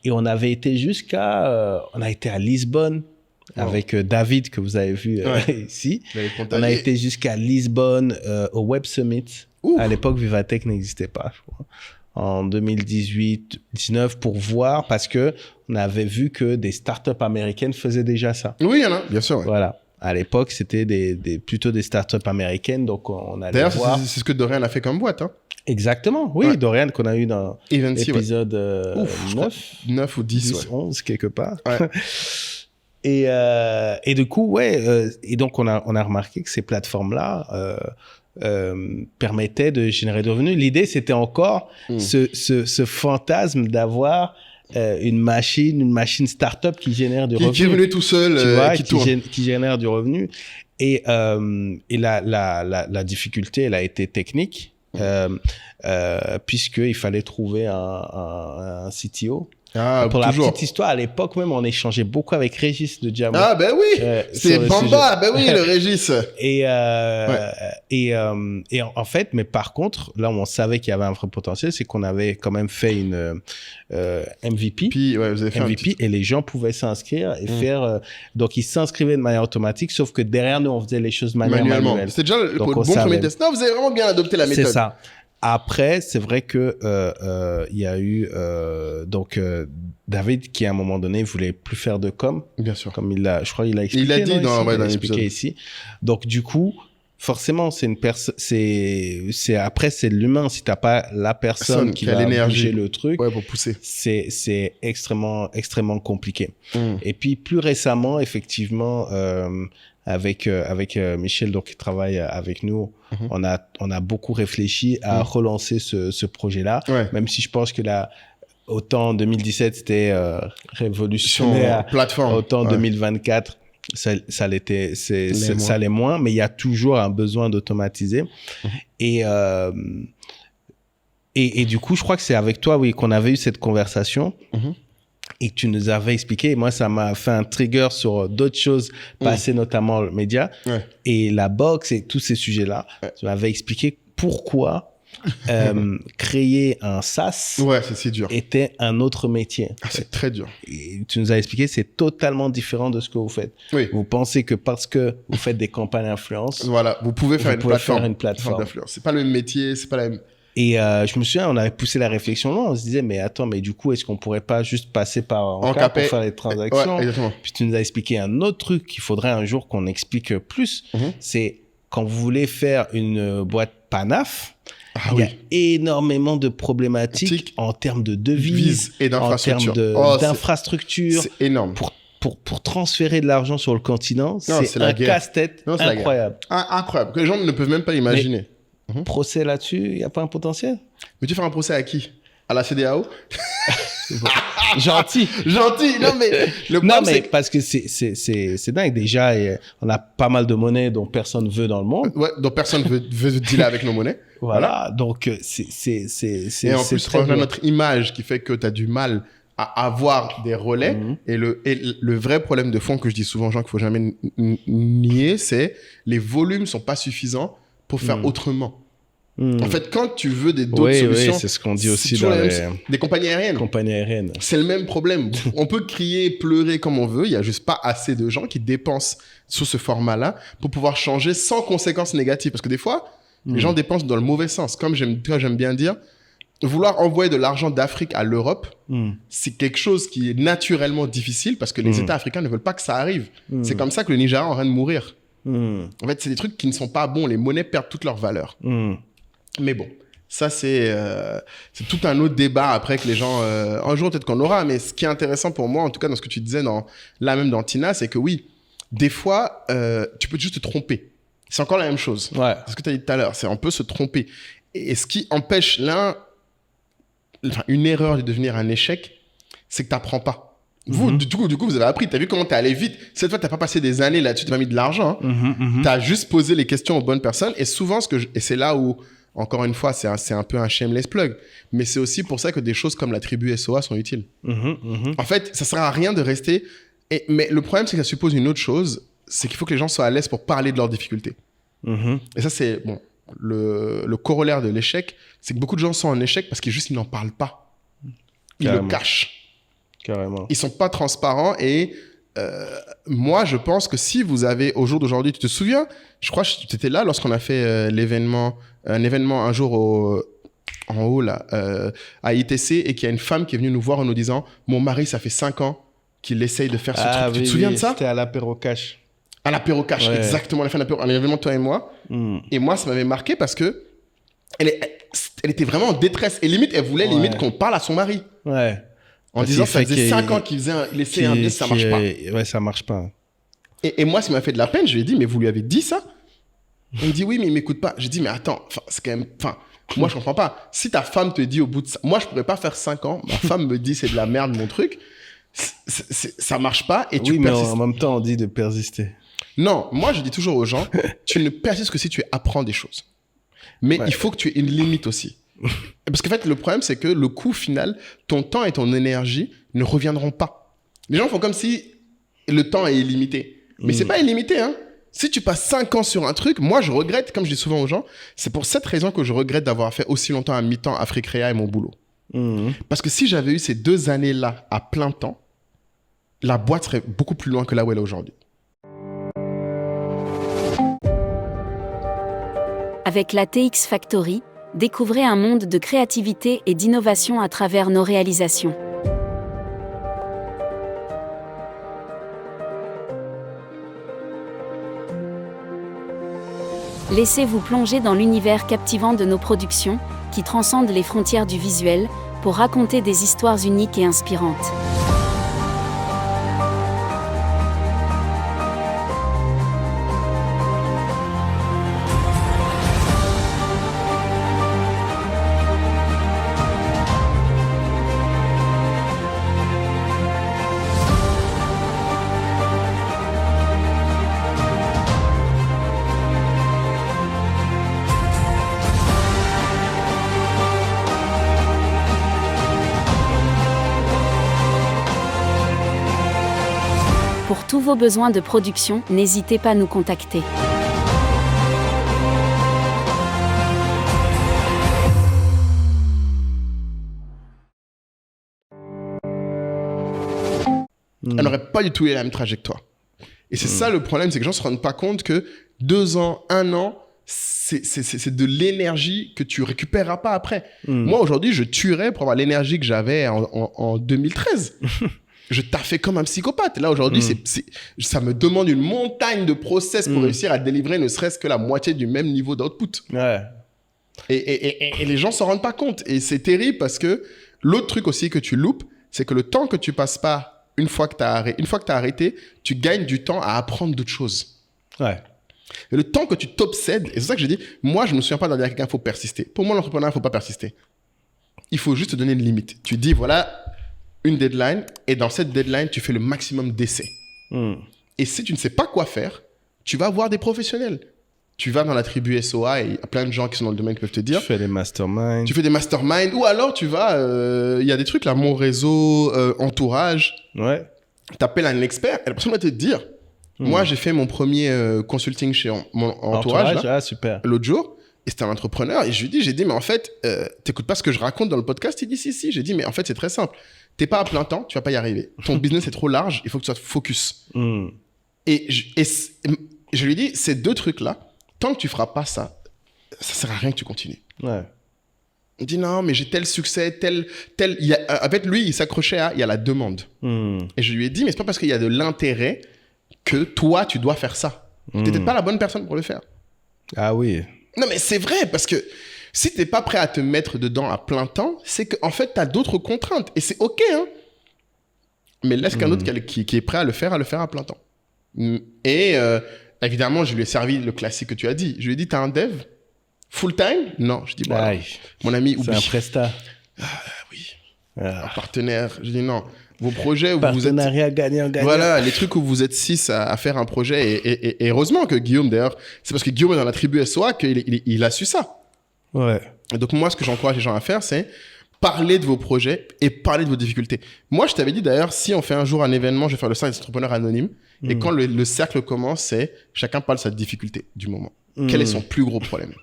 Et on avait été on a été à Lisbonne avec David, que vous avez vu ici. J'avais On a contacté. été jusqu'à Lisbonne au Web Summit. Ouf. À l'époque, Vivatech n'existait pas, je crois. En 2018-19 pour voir, parce que on avait vu que des startups américaines faisaient déjà ça. Oui, il y en a, bien sûr. Ouais. Voilà. À l'époque, c'était plutôt des startups américaines, donc on allait D'ailleurs, voir. c'est ce que Dorian a fait comme boîte. Hein. Exactement. Oui, Ouais. Dorian qu'on a eu dans Eventy, ouais. l'épisode Ouf, je crois 9, 9 ou 10, 10, ouais. 11 quelque part. Ouais. Et du coup, et donc on a remarqué que ces plateformes-là permettaient de générer des revenus. L'idée, c'était encore ce fantasme d'avoir une machine start-up qui génère du revenu. Qui est venu tout seul, Tu vois, qui tourne. qui génère du revenu. Et la difficulté, elle a été technique, puisqu'il fallait trouver un CTO. Ah, Pour toujours. la petite histoire, à l'époque même, on échangeait beaucoup avec Régis de Jammo. Ah, ben oui. C'est sur le Bamba, sujet. ben oui, le Régis. Et en fait, mais par contre, là où on savait qu'il y avait un vrai potentiel, c'est qu'on avait quand même fait une MVP. Puis, ouais, vous avez fait un MVP petit... et les gens pouvaient s'inscrire et faire. Donc, ils s'inscrivaient de manière automatique, sauf que derrière nous, on faisait les choses de manière manuellement. manuelle. C'était déjà le Donc, bon on savait. premier test. Non, vous avez vraiment bien adopté la méthode. C'est ça. Après, c'est vrai que il y a eu David qui à un moment donné voulait plus faire de com, Bien sûr. comme je crois il a expliqué. Il l'a dit non, dans ici, il a l'épisode. expliqué ici. Donc du coup, forcément, c'est une personne. Après c'est l'humain. Si t'as pas la personne qui qui a va l'énergie. bouger le truc, Ouais, pour pousser. c'est extrêmement compliqué. Mm. Et puis plus récemment, effectivement, avec Michel, donc qui travaille avec nous, on a beaucoup réfléchi à relancer ce projet-là. Ouais. Même si je pense que autant en 2017 c'était révolutionnaire, Plateforme. autant en Ouais. 2024 ça l'était, L'est ça l'est moins, mais il y a toujours un besoin d'automatiser. Et du coup, je crois que c'est avec toi, oui, qu'on avait eu cette conversation. Et que tu nous avais expliqué. Et moi, ça m'a fait un trigger sur d'autres choses passées, notamment le média. Ouais. Et la boxe et tous ces sujets-là. Ouais. Tu m'avais expliqué pourquoi créer un SaaS Ouais, c'est si dur. était un autre métier. Ah, c'est très dur. Et tu nous as expliqué, c'est totalement différent de ce que vous faites. Oui. Vous pensez que parce que vous faites des campagnes d'influence, Voilà, vous pouvez faire Vous une pouvez plateforme. faire une plateforme. d'influence. C'est pas le même métier, c'est pas la même... et je me souviens, on avait poussé la réflexion loin. On se disait, mais attends, mais du coup, est-ce qu'on pourrait pas juste passer par Ankar pour faire les transactions? Ouais, exactement. Puis tu nous as expliqué un autre truc qu'il faudrait un jour qu'on explique plus. C'est quand vous voulez faire une boîte PANAF, Ah il y a oui. énormément de problématiques en termes de devises, Et en termes d'infrastructure. Oh, d'infrastructure, c'est énorme. pour pour transférer de l'argent sur le continent, c'est la un guerre. casse-tête Non, c'est la incroyable. Incroyable, que les gens ne peuvent même pas imaginer. Procès là-dessus, il n'y a pas un potentiel? Mais tu fais un procès à qui? À la CEDEAO? Gentil. Gentil. Non, mais le Non, problème, mais c'est que... parce que c'est dingue. Déjà, on a pas mal de monnaies dont personne veut dans le monde. Ouais, donc personne veut dealer avec nos monnaies. Voilà. Donc, c'est Et en plus, très on a dur. notre image qui fait que tu as du mal à avoir des relais. Et le vrai problème de fond que je dis souvent aux gens qu'il faut jamais nier, c'est les volumes sont pas suffisants pour faire autrement. En fait, quand tu veux d'autres solutions, oui, c'est ce qu'on dit aussi toujours dans la même les chose. Des compagnies aériennes. compagnies aériennes. C'est le même problème. On peut crier, pleurer comme on veut. Il y a juste pas assez de gens qui dépensent sous ce format-là pour pouvoir changer sans conséquences négatives. Parce que des fois, les gens dépensent dans le mauvais sens. Comme j'aime bien dire, vouloir envoyer de l'argent d'Afrique à l'Europe, c'est quelque chose qui est naturellement difficile parce que les États africains ne veulent pas que ça arrive. C'est comme ça que le Nigeria est en train de mourir. En fait, c'est des trucs qui ne sont pas bons. Les monnaies perdent toute leur valeur. Mais bon, ça, c'est tout un autre débat après que les gens... un jour, peut-être qu'on aura, mais ce qui est intéressant pour moi, en tout cas dans ce que tu disais là même dans Tina, c'est que oui, des fois, tu peux juste te tromper. C'est encore la même chose. Ouais. C'est ce que tu as dit tout à l'heure. C'est on peut se tromper. Et ce qui empêche une erreur de devenir un échec, c'est que tu n'apprends pas. Vous, du coup, vous avez appris. Tu as vu comment tu es allé vite. Cette fois, tu n'as pas passé des années là-dessus, tu n'as pas mis de l'argent. Tu as juste posé les questions aux bonnes personnes. Et souvent, et c'est là où, encore une fois, c'est un peu un shameless plug. Mais c'est aussi pour ça que des choses comme la tribu SOA sont utiles. En fait, ça ne sert à rien de rester... mais le problème, c'est que ça suppose une autre chose. C'est qu'il faut que les gens soient à l'aise pour parler de leurs difficultés. Et ça, c'est... bon. Le corollaire de l'échec, c'est que beaucoup de gens sont en échec parce qu'ils n'en parlent pas. Ils Carrément. le cachent. Carrément. Ils sont pas transparents et moi, je pense que si vous avez, au jour d'aujourd'hui, tu te souviens, je crois que tu étais là lorsqu'on a fait un événement un jour en haut là, à ITC et qu'il y a une femme qui est venue nous voir en nous disant « Mon mari, ça fait 5 ans qu'il essaye de faire ce truc. » Tu te souviens de ça? C'était à l'apéro cash. À l'apéro cash, Ouais. exactement, à la fin de l'apéro, à l'événement toi et moi. Et moi, ça m'avait marqué parce que elle était vraiment en détresse. Et limite, elle voulait limite qu'on parle à son mari. Ouais. En Parce disant, qu'il ça fait faisait qu'il- 5 ans qu'il essayait un business, ça marche pas. Ouais, ça marche pas. Et moi, ça m'a fait de la peine. Je lui ai dit, mais vous lui avez dit ça? Il me dit, oui, mais il m'écoute pas. J'ai dit, mais attends, c'est quand même... moi, je comprends pas. Si ta femme te dit au bout de... Moi, je pourrais pas faire 5 ans. Ma femme me dit, c'est de la merde, mon truc. Ça marche pas et tu Oui, mais persistes. en même temps, on dit de persister. Non, moi, je dis toujours aux gens, tu ne persistes que si tu apprends des choses. Mais Ouais. il faut que tu aies une limite aussi. Parce qu'en fait, le problème, c'est que le coût final, ton temps et ton énergie ne reviendront pas. Les gens font comme si le temps est illimité. Mais c'est pas illimité, hein. Si tu passes 5 ans sur un truc, moi, je regrette, comme je dis souvent aux gens, c'est pour cette raison que je regrette d'avoir fait aussi longtemps à mi-temps Africrea et mon boulot. Parce que si j'avais eu ces 2 années-là à plein temps, la boîte serait beaucoup plus loin que là où elle est aujourd'hui. Avec la TX Factory, découvrez un monde de créativité et d'innovation à travers nos réalisations. Laissez-vous plonger dans l'univers captivant de nos productions, qui transcendent les frontières du visuel, pour raconter des histoires uniques et inspirantes. Pour tous vos besoins de production, n'hésitez pas à nous contacter. Elle n'aurait pas du tout eu la même trajectoire. Et c'est ça le problème, c'est que les gens ne se rendent pas compte que 2 ans, 1 an, c'est de l'énergie que tu récupéreras pas après. Moi, aujourd'hui, je tuerais pour avoir l'énergie que j'avais en 2013. Je taffais comme un psychopathe. Là, aujourd'hui, ça me demande une montagne de process pour réussir à délivrer ne serait-ce que la moitié du même niveau d'output. Ouais. Et les gens s'en rendent pas compte. Et c'est terrible parce que l'autre truc aussi que tu loupes, c'est que le temps que tu passes pas une fois que tu as arrêté, tu gagnes du temps à apprendre d'autres choses. Ouais. Et le temps que tu t'obsèdes, et c'est ça que j'ai dit, moi, je ne me souviens pas d'avoir dit à quelqu'un, il faut persister. Pour moi, l'entrepreneur, il ne faut pas persister. Il faut juste te donner une limite. Tu dis, voilà, une deadline, et dans cette deadline, tu fais le maximum d'essais. Et si tu ne sais pas quoi faire, tu vas voir des professionnels. Tu vas dans la tribu SOA, et il y a plein de gens qui sont dans le domaine qui peuvent te dire. Tu fais des masterminds. Tu fais des masterminds, ou alors tu vas, il y a des trucs là, mon réseau, entourage. Ouais. T'appelles un expert, et la personne va te dire. Moi, j'ai fait mon premier consulting chez mon entourage là, super. l'autre jour, et c'était un entrepreneur, et j'ai dit, mais en fait, t'écoutes pas ce que je raconte dans le podcast? Il dit, si. J'ai dit, mais en fait, c'est très simple. T'es pas à plein temps, tu vas pas y arriver. Ton business est trop large, il faut que tu sois focus. Et je lui ai dit, ces 2 trucs-là, tant que tu feras pas ça, ça sert à rien que tu continues. Ouais. Il dit, non, mais j'ai tel succès, tel... En fait, lui, il s'accrochait à, il y a la demande. Et je lui ai dit, mais c'est pas parce qu'il y a de l'intérêt que toi, tu dois faire ça. T'es peut-être pas la bonne personne pour le faire. Ah oui. Non, mais c'est vrai, parce que si t'es pas prêt à te mettre dedans à plein temps, c'est qu'en fait, t'as d'autres contraintes. Et c'est OK, hein. Mais laisse qu'un autre qui est prêt à le faire à plein temps. Et évidemment, je lui ai servi le classique que tu as dit. Je lui ai dit, t'as un dev full-time? Non. Je dis, voilà. Mon ami, oublie. C'est un prestat. Oui. Un partenaire. Je dis, non. Vos projets où vous êtes... Partenariat gagnant-gagnant. Voilà, les trucs où vous êtes 6 à faire un projet. Et heureusement que Guillaume, d'ailleurs, c'est parce que Guillaume est dans la tribu SOA qu'il a su ça. Ouais. Et donc, moi, ce que j'encourage les gens à faire, c'est parler de vos projets et parler de vos difficultés. Moi, je t'avais dit d'ailleurs, si on fait un jour un événement, je vais faire le cercle des entrepreneurs anonymes. Et quand le cercle commence, c'est chacun parle de sa difficulté du moment. Quel est son plus gros problème?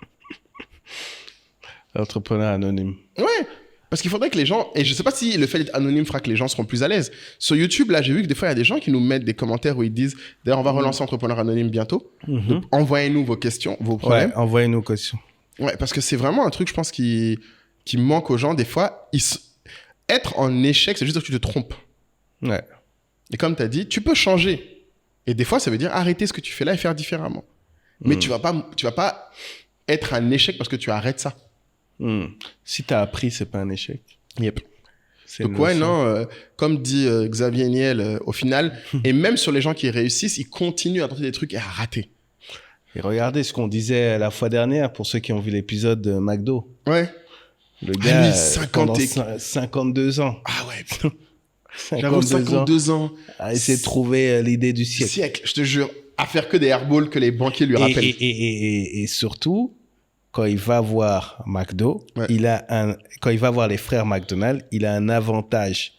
Entrepreneur anonyme. Ouais. Parce qu'il faudrait que les gens... Et je sais pas si le fait d'être anonyme fera que les gens seront plus à l'aise. Sur YouTube, là, j'ai vu que des fois, il y a des gens qui nous mettent des commentaires où ils disent... D'ailleurs, on va relancer Entrepreneur Anonyme bientôt. Donc, envoyez-nous vos questions, vos problèmes. Ouais, envoyez-nous vos questions. Ouais, parce que c'est vraiment un truc, je pense, qui manque aux gens. Des fois, être en échec, c'est juste que tu te trompes. Ouais. Et comme tu as dit, tu peux changer. Et des fois, ça veut dire arrêter ce que tu fais là et faire différemment. Mais tu vas pas être un échec parce que tu arrêtes ça. Si tu as appris, c'est pas un échec. Yep. Donc ouais, non, comme dit Xavier Niel, au final, et même sur les gens qui réussissent, ils continuent à tenter des trucs et à rater. Et regardez ce qu'on disait la fois dernière pour ceux qui ont vu l'épisode de McDo. Ouais. Le gars, lui, 52 ans. Ah ouais, putain. 52 ans. À essayer de trouver l'idée du siècle. Je te jure, à faire que des airballs que les banquiers lui rappellent. Et surtout, quand il va voir McDo, Ouais. quand il va voir les frères McDonald's, il a un avantage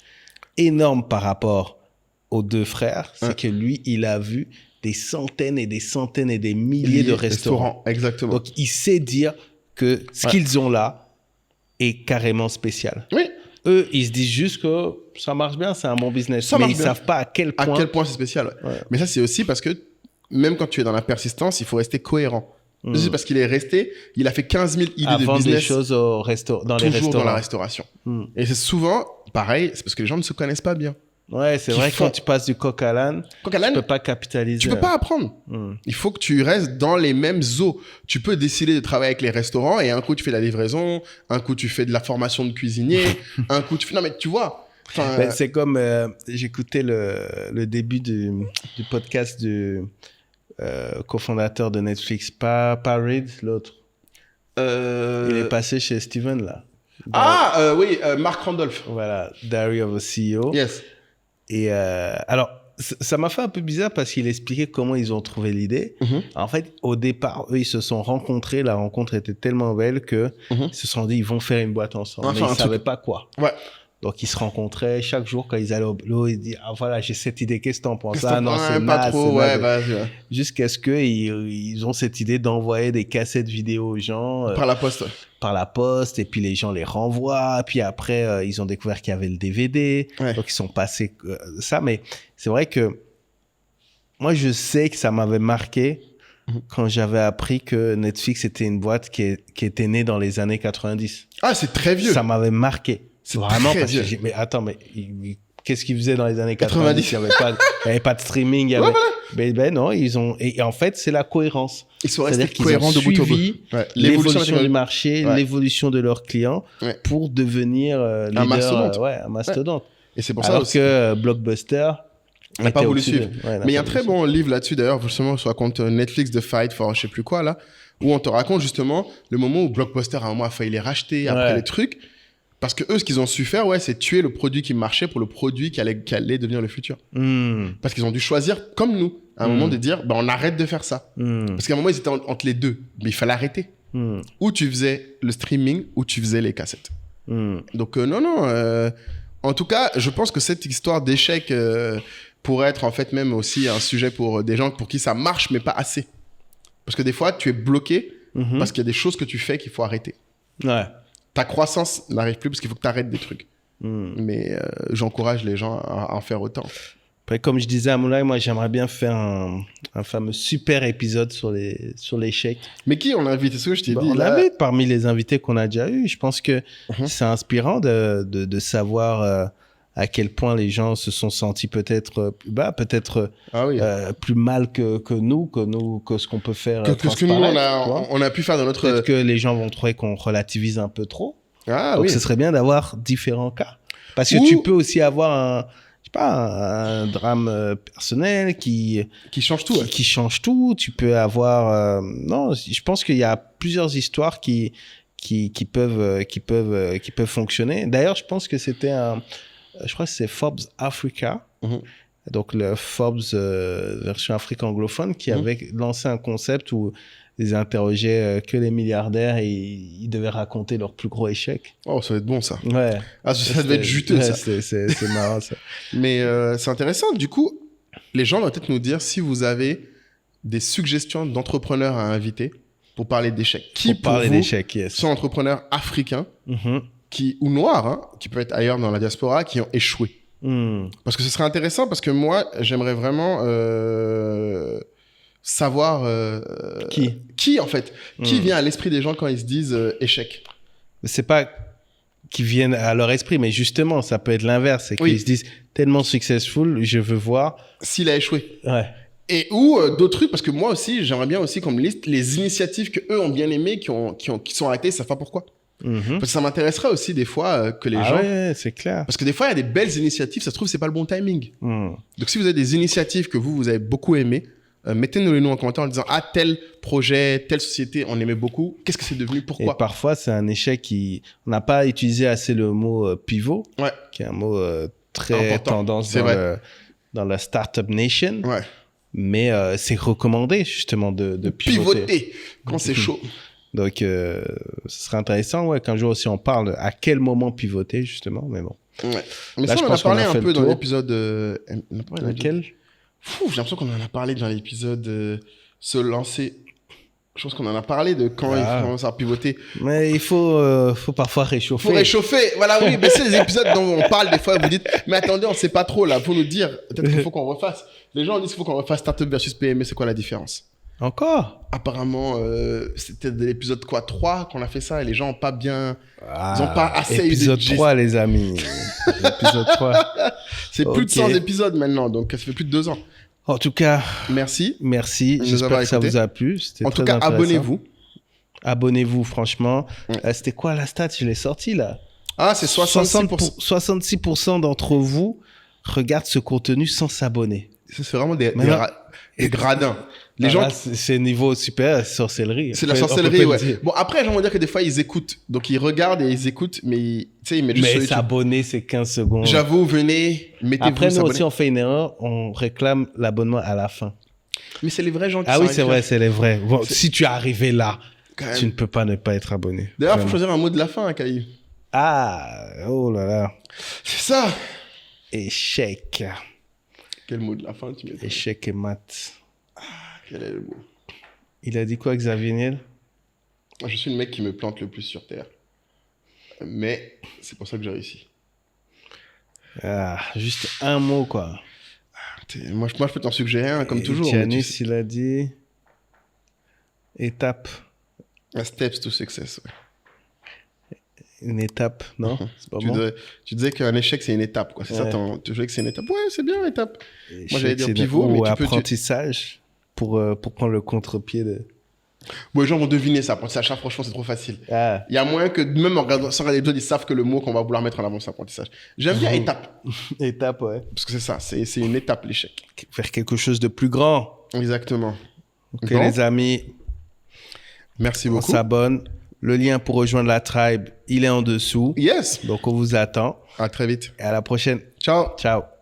énorme par rapport aux 2 frères. C'est que lui, il a vu des centaines et des centaines et des milliers de restaurants. Exactement. Donc, il sait dire que ce qu'ils ont là est carrément spécial. Oui. Eux, ils se disent juste que ça marche bien, c'est un bon business. Ça mais marche ils bien. savent pas à quel point... c'est spécial. Ouais. Ouais. Mais ça, c'est aussi parce que même quand tu es dans la persistance, il faut rester cohérent. C'est parce qu'il est resté, il a fait 15 000 idées de vendre business. des choses dans les toujours restaurants. dans la restauration. Et c'est souvent pareil, c'est parce que les gens ne se connaissent pas bien. Ouais, c'est vrai que quand tu passes du coq à l'âne, tu peux pas capitaliser. Tu peux pas apprendre. Il faut que tu restes dans les mêmes eaux. Tu peux décider de travailler avec les restaurants et un coup tu fais la livraison, un coup tu fais de la formation de cuisinier, un coup tu fais... Non mais tu vois. Ben, c'est comme j'écoutais le début du podcast du cofondateur de Netflix, pas Reed, l'autre. Il est passé chez Steven là. Oui, Mark Randolph. Voilà, Diary of a CEO. Yes. Et alors, ça m'a fait un peu bizarre parce qu'il expliquait comment ils ont trouvé l'idée. En fait, au départ, eux, ils se sont rencontrés. La rencontre était tellement belle que ils se sont dit, ils vont faire une boîte ensemble. Mais ils ne savaient pas quoi. Ouais. Donc, ils se rencontraient chaque jour quand ils allaient au boulot. Ils disaient, ah voilà, j'ai cette idée, qu'est-ce que t'en penses? Ah non, c'est pas trop, ouais, jusqu'à ce qu'ils ont cette idée d'envoyer des cassettes vidéo aux gens. Par la poste. Par la poste, et puis les gens les renvoient. Puis après, ils ont découvert qu'il y avait le DVD. Ouais. Donc, ils sont passés ça. Mais c'est vrai que moi, je sais que ça m'avait marqué quand j'avais appris que Netflix était une boîte qui était née dans les années 90. Ah, c'est très vieux. Ça m'avait marqué. C'est vraiment très parce vieux. que mais attends, mais qu'est-ce qu'ils faisaient dans les années 90? Il n'y avait pas de streaming. Ouais, voilà. Ben non, ils ont... Et en fait, c'est la cohérence. Ils sont restés C'est-à-dire qu'ils cohérents ont de bout en bout. suivi Ouais. l'évolution du marché, Ouais. l'évolution de leurs clients Ouais. pour devenir leader, mastodonte. un mastodonte. Et c'est pour ça Alors aussi. que Blockbuster On n'a pas était voulu au-dessus suivre. de- ouais, Mais il y a un pas très voulu bon livre là-dessus, d'ailleurs, justement, sur le compte Netflix de Fight for je sais plus quoi, là, où on te raconte justement le moment où Blockbuster, à un moment, a failli les racheter après Ouais. les trucs. Parce que eux, ce qu'ils ont su faire, ouais, c'est tuer le produit qui marchait pour le produit qui allait devenir le futur. suivre. Parce qu'ils ont dû choisir, comme nous, à un moment, de dire, on arrête de faire ça. Parce qu'à un moment, ils étaient entre les deux. Mais il fallait arrêter. Ou tu faisais le streaming, ou tu faisais les cassettes. Donc, non. En tout cas, je pense que cette histoire d'échec pourrait être en fait même aussi un sujet pour des gens pour qui ça marche, mais pas assez. Parce que des fois, tu es bloqué parce qu'il y a des choses que tu fais qu'il faut arrêter. Ouais. Ta croissance n'arrive plus parce qu'il faut que tu arrêtes des trucs. Mais j'encourage les gens à en faire autant. Après, comme je disais à Moulay, moi, j'aimerais bien faire un fameux super épisode sur l'échec. Mais qui on invite? C'est ce que je t'ai dit. On là. invite parmi les invités qu'on a déjà eus. Je pense que c'est inspirant de savoir à quel point les gens se sont sentis peut-être Ah oui. plus mal que nous, que ce qu'on peut faire. que ce que nous, transparaître, tu vois. on a pu faire dans notre... Peut-être que les gens vont trouver qu'on relativise un peu trop. Ah Donc, oui. ce serait bien d'avoir différents cas. Parce que Ou- tu peux aussi avoir un drame personnel qui change tout. ouais. qui change tout. Tu peux avoir... non, je pense qu'il y a plusieurs histoires qui peuvent fonctionner. D'ailleurs, je pense que c'était je crois que c'est Forbes Africa. Donc, le Forbes version Afrique anglophone qui avait lancé un concept où ils interrogeaient que les milliardaires et ils devaient raconter leur plus gros échec. Oh, ça va être bon, ça. Ouais. Ah, ça devait être juteux, ouais, ça. C'est marrant, ça. Mais c'est intéressant. Du coup, les gens vont peut-être nous dire si vous avez des suggestions d'entrepreneurs à inviter pour parler d'échecs. Qui, Pour parler vous, d'échecs, yes. sont entrepreneurs africains Mhm. ou noirs, hein, qui peuvent être ailleurs dans la diaspora, qui ont échoué? Parce que ce serait intéressant, parce que moi, j'aimerais vraiment savoir... Qui, en fait? Qui vient à l'esprit des gens quand ils se disent échec? C'est pas qu'ils viennent à leur esprit, mais justement, ça peut être l'inverse. C'est qu'ils se disent tellement successful, je veux voir. S'il a échoué. Ouais. Et ou d'autres trucs, parce que moi aussi, j'aimerais bien aussi qu'on me liste les initiatives que eux ont bien aimées, qui sont arrêtées, ils savent pas pourquoi. Parce que ça m'intéresserait aussi des fois que les gens... Ouais, c'est clair. Parce que des fois, il y a des belles initiatives, ça se trouve, c'est pas le bon timing. Donc si vous avez des initiatives que vous avez beaucoup aimées, mettez-nous les noms en commentaire en disant « Ah, tel projet, telle société, on aimait beaucoup. Qu'est-ce que c'est devenu? Pourquoi ?» Et parfois, c'est un échec on n'a pas utilisé assez le mot pivot, qui est un mot très important. tendance C'est vrai. dans la Startup Nation. Ouais. Mais c'est recommandé, justement, de pivoter. Quand c'est chaud. Donc, ce serait intéressant qu'un jour aussi on parle à quel moment pivoter, justement. Mais bon. Ouais. Mais Là, ça, je on en a pense qu'on parlé a un fait peu le dans tour. l'épisode... Lequel? J'ai l'impression qu'on en a parlé dans l'épisode se lancer. Je pense qu'on en a parlé de quand il faut commencer à pivoter. Mais il faut parfois réchauffer. Faut réchauffer. Voilà, oui. Mais c'est les épisodes dont on parle des fois. Vous dites, mais attendez, on sait pas trop là. Faut nous dire. Peut-être qu'il faut qu'on refasse. Les gens disent qu'il faut qu'on refasse Startup versus PME. C'est quoi la différence? Encore? Apparemment, c'était de l'épisode 3 qu'on a fait ça et les gens ont pas bien... ils ont pas assez Épisode eu de 3, les amis. Épisode 3. C'est plus de 100 Ok. épisodes maintenant, donc ça fait plus de 2 ans. En tout cas, Merci. merci. nous J'espère avoir que ça écoutés. vous a plu. C'était En tout très cas, intéressant. abonnez-vous. Abonnez-vous, franchement. Ouais. C'était quoi la stat? Je l'ai sorti là. Ah, c'est 66%. 66% d'entre vous regardent ce contenu sans s'abonner. C'est vraiment des Maintenant- gradins. Les Ah, gens là, c'est niveau super sorcellerie. C'est la On peut sorcellerie, le ouais. dire. Bon, après, j'aimerais dire que des fois, ils écoutent. Donc, ils regardent et ils écoutent, mais tu sais, ils mettent juste sur Mais YouTube. s'abonner, c'est 15 secondes. J'avoue, venez, mettez-vous, Après, nous s'abonner. aussi, on fait une erreur. On réclame l'abonnement à la fin. Mais c'est les vrais gens qui Ah sont oui, c'est inscrits. vrai, c'est les vrais. Bon, si tu es arrivé là, Quand même. tu ne peux pas ne pas être abonné. D'ailleurs, il faut Vraiment. choisir un mot de la fin, hein, Caillou. Ah, oh là là. C'est ça. Échec. Quel mot de la fin tu mets? Échec et maths. Quel est le mot? Il a dit quoi, Xavier Niel? Moi, je suis le mec qui me plante le plus sur Terre. Mais c'est pour ça que j'ai réussi. Ah, juste un mot, quoi. Moi, je peux t'en suggérer un, comme Et toujours. mais Giannis, tu sais. il a dit... Étape. Steps to success. Ouais. Une étape, non? C'est pas Tu, bon? tu disais qu'un échec, c'est une étape. Quoi. C'est ça, Ouais. tu disais que c'est une étape. Ouais, c'est bien, étape. Moi, j'allais dire Échec, c'est pivot, ou mais tu peux... apprentissage pour prendre le contre-pied de... Bon, les gens vont deviner ça. Apprentissage, ça, franchement, c'est trop facile. Ah. Il y a moyen que, même en regardant, sans regarder les autres, ils savent que le mot qu'on va vouloir mettre en avant, c'est apprentissage. J'aime bien étape. Étape, ouais. Parce que c'est ça, c'est une étape, l'échec. Faire quelque chose de plus grand. Exactement. Ok, Bon. les amis, Merci on beaucoup. s'abonne. Le lien pour rejoindre la tribe, il est en dessous. Yes. Donc, on vous attend. À très vite. Et à la prochaine. Ciao. Ciao.